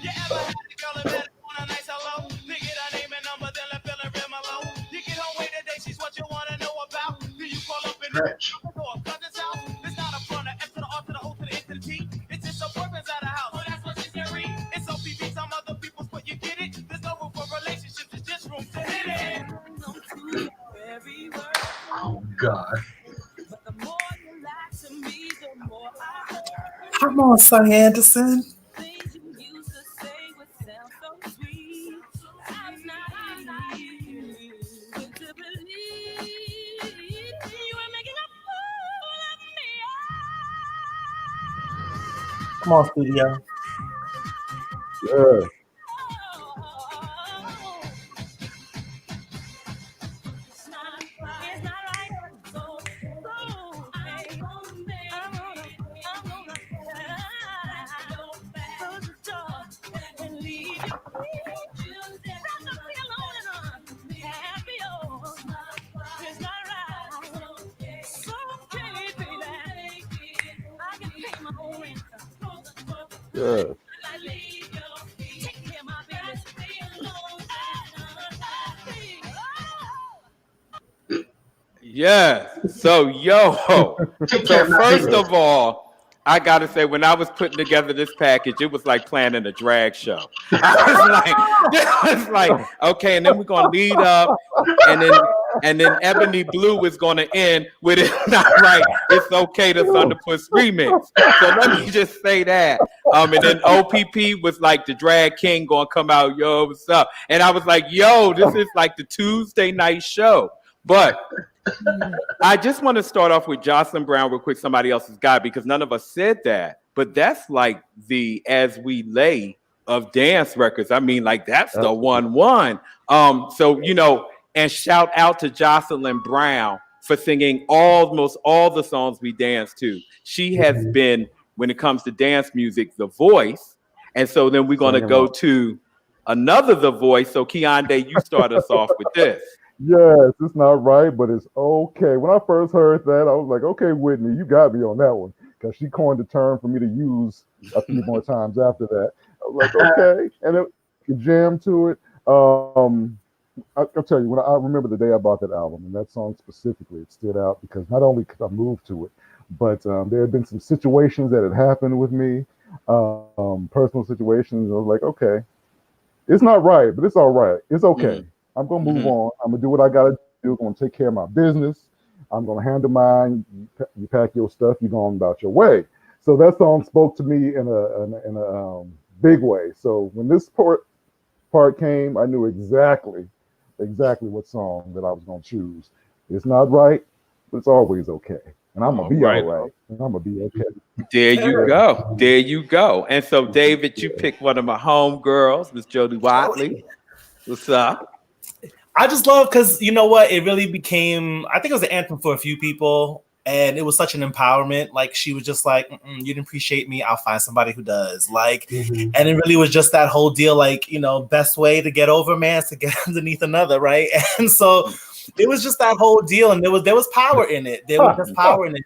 You ever had a girl that met on a nice hello? Pick it her name and number, then left feeling real mellow. You get home wait today, she's what you wanna know about. Do you call up in the door, cousin's house? It's not a front, F to the R to the O to the N to the T. It's just a boyfriend's at a house. Oh, that's what she said, read. It's OPP, some other people's, but you get it. There's no room for relationships, it's just room to hit it. Oh, God. But the more you lie to me, the more I hurt. Come on, Sonny Anderson. Things you used to say would sound so sweet. I'm not Come on, studio. Yeah. Yeah. Yes. So, yo. So, first of all, I got to say, when I was putting together this package, it was like planning a drag show. I was like, okay, and then we're going to lead up, and then Ebony Blue is going to end with It's Not Right, It's Okay to Thunderpuss remix. So let me just say that. And then OPP was like the drag king going to come out, yo, what's up? And I was like, yo, this is like the Tuesday night show. But I just want to start off with Jocelyn Brown real quick, somebody else's guy, because none of us said that. But that's like the As We Lay of dance records. I mean, like that's the 1-1. So, you know, and shout out to Jocelyn Brown for singing almost all the songs we dance to. She has been, when it comes to dance music, the voice. And so then we're going to go to another The Voice. So Keondae, you start us off with this. Yes, it's not right, but it's okay. When I first heard that, I was like, okay, Whitney, you got me on that one. Because she coined the term for me to use a few more times after that. I was like, okay. And it jam to it. I'll tell you, when I remember the day I bought that album, and that song specifically, it stood out because not only could I move to it, but there had been some situations that had happened with me, personal situations. I was like, okay, it's not right, but it's all right. It's okay. Mm-hmm. I'm going to move on. I'm going to do what I got to do. I'm going to take care of my business. I'm going to handle mine. You pack your stuff. You're going about your way. So that song spoke to me in a big way. So when this part came, I knew exactly what song that I was going to choose. It's not right, but it's always okay. And I'm going to be all right. And I'm going to be okay. There you go. There you go. And so, David, you picked one of my homegirls, Miss Jody Watley. What's up? I just love, because you know what, it really became, I think it was an anthem for a few people, and it was such an empowerment. Like, she was just like, you didn't appreciate me, I'll find somebody who does. Like, and it really was just that whole deal, like, you know, best way to get over, man, is to get underneath another, right? And so it was just that whole deal, and there was power in it. There was just power in it.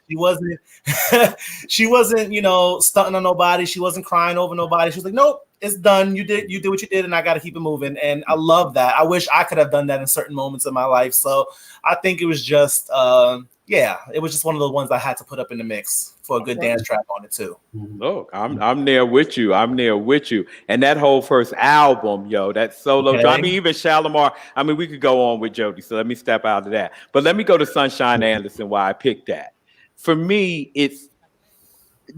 She wasn't, you know, stunting on nobody. She wasn't crying over nobody. She was like, nope, it's done. You did what you did, and I got to keep it moving. And I love that. I wish I could have done that in certain moments of my life. So I think it was just, it was just one of the ones I had to put up in the mix for a good dance track on it too. Look, I'm there with you. I'm there with you. And that whole first album, yo, that solo. Okay. I mean, even Shalimar. I mean, we could go on with Jody. So let me step out of that. But let me go to Sunshine Anderson. Why I picked that. For me, it's,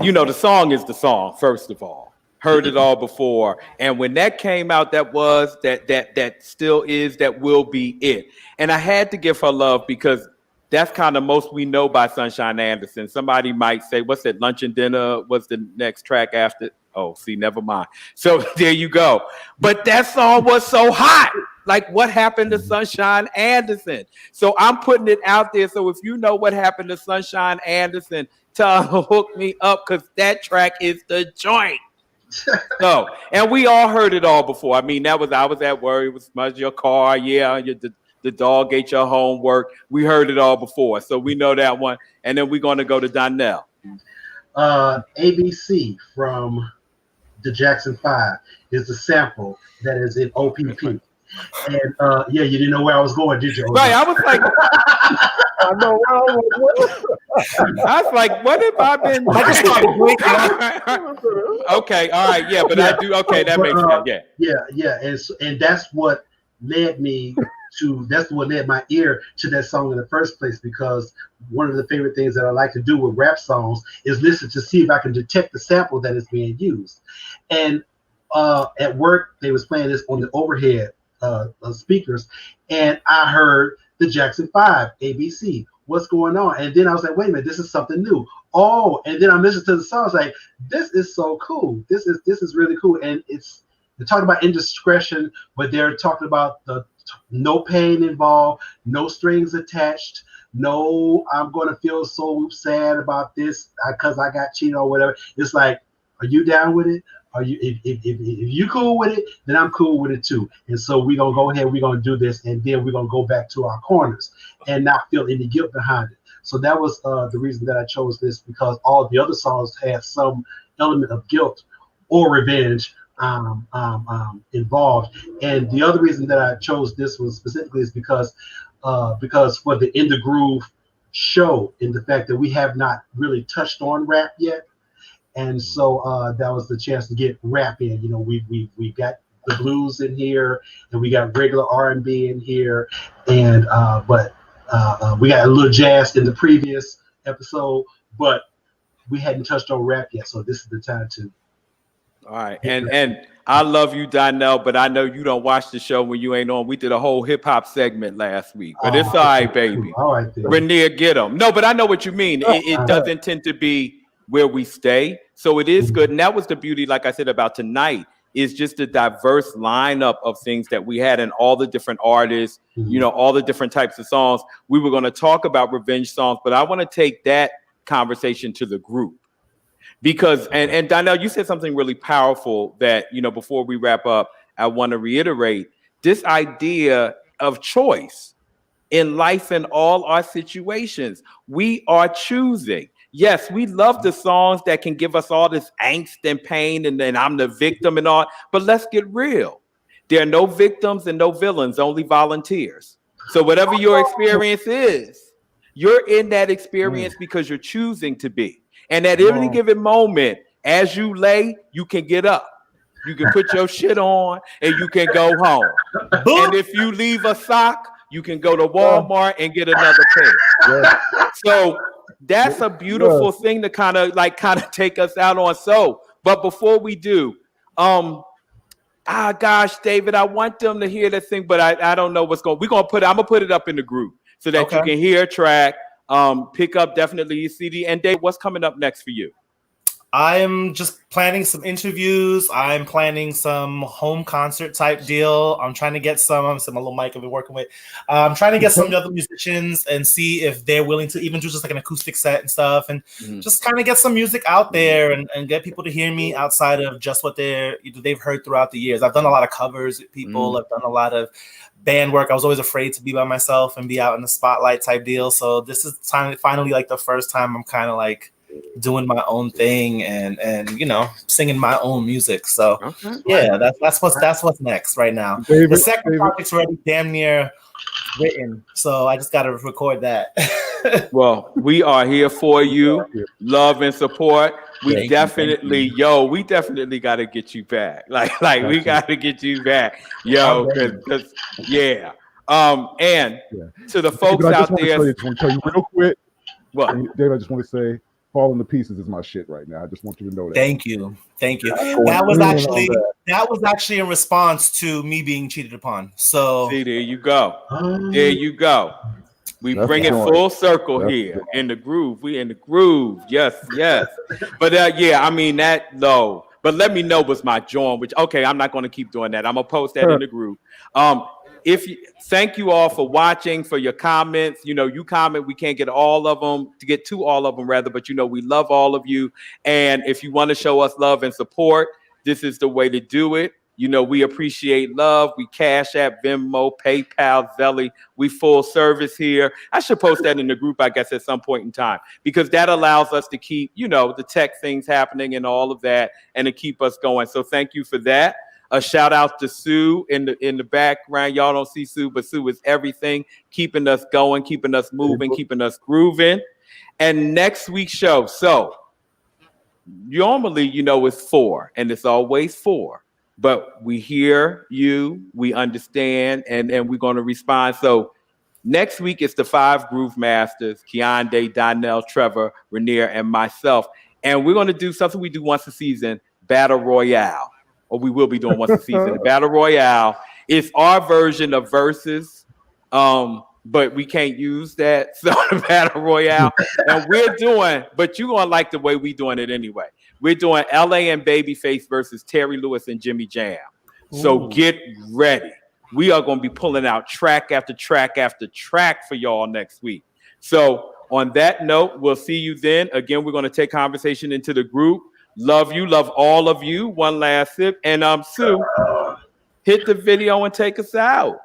you know, the song is the song. First of all. Heard it all before, and when that came out, that was that still is, that will be it. And I had to give her love because that's kind of most we know by Sunshine Anderson. Somebody might say, what's that, Lunch and Dinner? What's the next track after? Oh, see, never mind. So there you go. But that song was so hot. Like, what happened to Sunshine Anderson? So I'm putting it out there. So if you know what happened to Sunshine Anderson, tell her, hook me up, because that track is the joint. So, and we all heard it all before. I mean, I was at work. It was smudge your car. Yeah, the dog ate your homework. We heard it all before, so we know that one. And then we're going to go to Donnell. ABC from the Jackson 5 is the sample that is in OPP. And you didn't know where I was going, did you? Right, I was like, I know where I was. I was like, what have I been? Okay, all right, yeah, but I do. Okay, that makes sense. Yeah. And that's what led me to. That's what led my ear to that song in the first place. Because one of the favorite things that I like to do with rap songs is listen to see if I can detect the sample that is being used. And at work, they was playing this on the overhead speakers, and I heard the Jackson 5 ABC what's going on? And then I was like, wait a minute, this is something new. Oh, and then I listened to the song. I was like, this is so cool. This is really cool. And they're talking about indiscretion, but they're talking about the no pain involved, no strings attached. No, I'm going to feel so sad about this because I got cheated or whatever. It's like, are you down with it? Are you? If you cool with it, then I'm cool with it too. And so we're going to go ahead, we're going to do this, and then we're going to go back to our corners and not feel any guilt behind it. So that was the reason that I chose this, because all of the other songs had some element of guilt or revenge involved. And the other reason that I chose this one specifically is because for the In the Groove show, in the fact that we have not really touched on rap yet, and so that was the chance to get rap in. You know, we got the blues in here, and we got regular R&B in here, and but we got a little jazz in the previous episode, but we hadn't touched on rap yet, so this is the time to. All right, and I love you, Donnell, but I know you don't watch the show when you ain't on. We did a whole hip hop segment last week, but it's all right, baby. All right, then. Rainier, get them. No, but I know what you mean. It doesn't tend to be where we stay, so it is good. And that was the beauty, like I said, about tonight, is just the diverse lineup of things that we had and all the different artists, you know, all the different types of songs. We were going to talk about revenge songs, but I want to take that conversation to the group. Because, and Donnell, you said something really powerful that, you know, before we wrap up, I want to reiterate this idea of choice in life in all our situations. We are choosing. Yes, we love the songs that can give us all this angst and pain, and then I'm the victim and all, but let's get real. There are no victims and no villains, only volunteers. So whatever your experience is, you're in that experience because you're choosing to be. And at any given moment, as you lay, you can get up. You can put your shit on and you can go home. And if you leave a sock, you can go to Walmart and get another pair. So that's a beautiful thing to kind of take us out on. So, but before we do, gosh, David, I want them to hear this thing, but I don't know what's going. I'm gonna put it up in the group so that you can hear a track. Pick up definitely your CD. And Dave, what's coming up next for you? I'm just planning some interviews. I'm planning some home concert type deal. I'm trying to get some little mic I've been working with. I'm trying to get some other musicians and see if they're willing to even do just like an acoustic set and stuff, and just kind of get some music out there and get people to hear me outside of just what they've heard throughout the years. I've done a lot of covers with people. I've done a lot of band work. I was always afraid to be by myself and be out in the spotlight type deal. So this is finally like the first time I'm kind of like doing my own thing and you know, singing my own music. So yeah, that's what's next right now. The second project's already damn near written, so I just got to record that. Well, we are here for you. Love and support. We definitely got to get you back. Like we got to get you back, yo. Cause yeah. And to the folks out there, I just want to tell you real quick. What, Dave? I just want to say, Falling to Pieces is my shit right now. I just want you to know that. Thank you. That was actually in response to me being cheated upon. So see, there you go. We bring it full circle here in the groove. We in the groove. Yes. But I mean that though. But let me know what's my joint. Which I'm not going to keep doing that. I'm gonna post that in the group. Thank you all for watching, for your comments. You know, you comment, we can't get to all of them, but you know, we love all of you. And if you want to show us love and support, this is the way to do it. You know, we appreciate love. We Cash App, Venmo, PayPal, Zelly. We full service here. I should post that in the group, I guess, at some point in time, because that allows us to keep, you know, the tech things happening and all of that, and to keep us going. So thank you for that. A shout out to Sue in the background. Y'all don't see Sue, but Sue is everything, keeping us going, keeping us moving, keeping us grooving. And next week's show, so normally, you know, it's 4, and it's always 4. But we hear you, we understand, and we're going to respond. So next week it's the 5 Groove Masters, Keondae, Donnell, Trevor, Rainier, and myself. And we're going to do something we do once a season, Battle Royale. Or we will be doing once a season. The Battle Royale is our version of Versus. but we can't use that soda battle royale. And we're doing, but you're gonna like the way we doing it anyway. We're doing LA and Babyface versus Terry Lewis and Jimmy Jam. So get ready. We are gonna be pulling out track after track after track for y'all next week. So on that note, we'll see you then. Again, we're gonna take conversation into the group. Love you, love all of you. One last sip. And Sue, hit the video and take us out.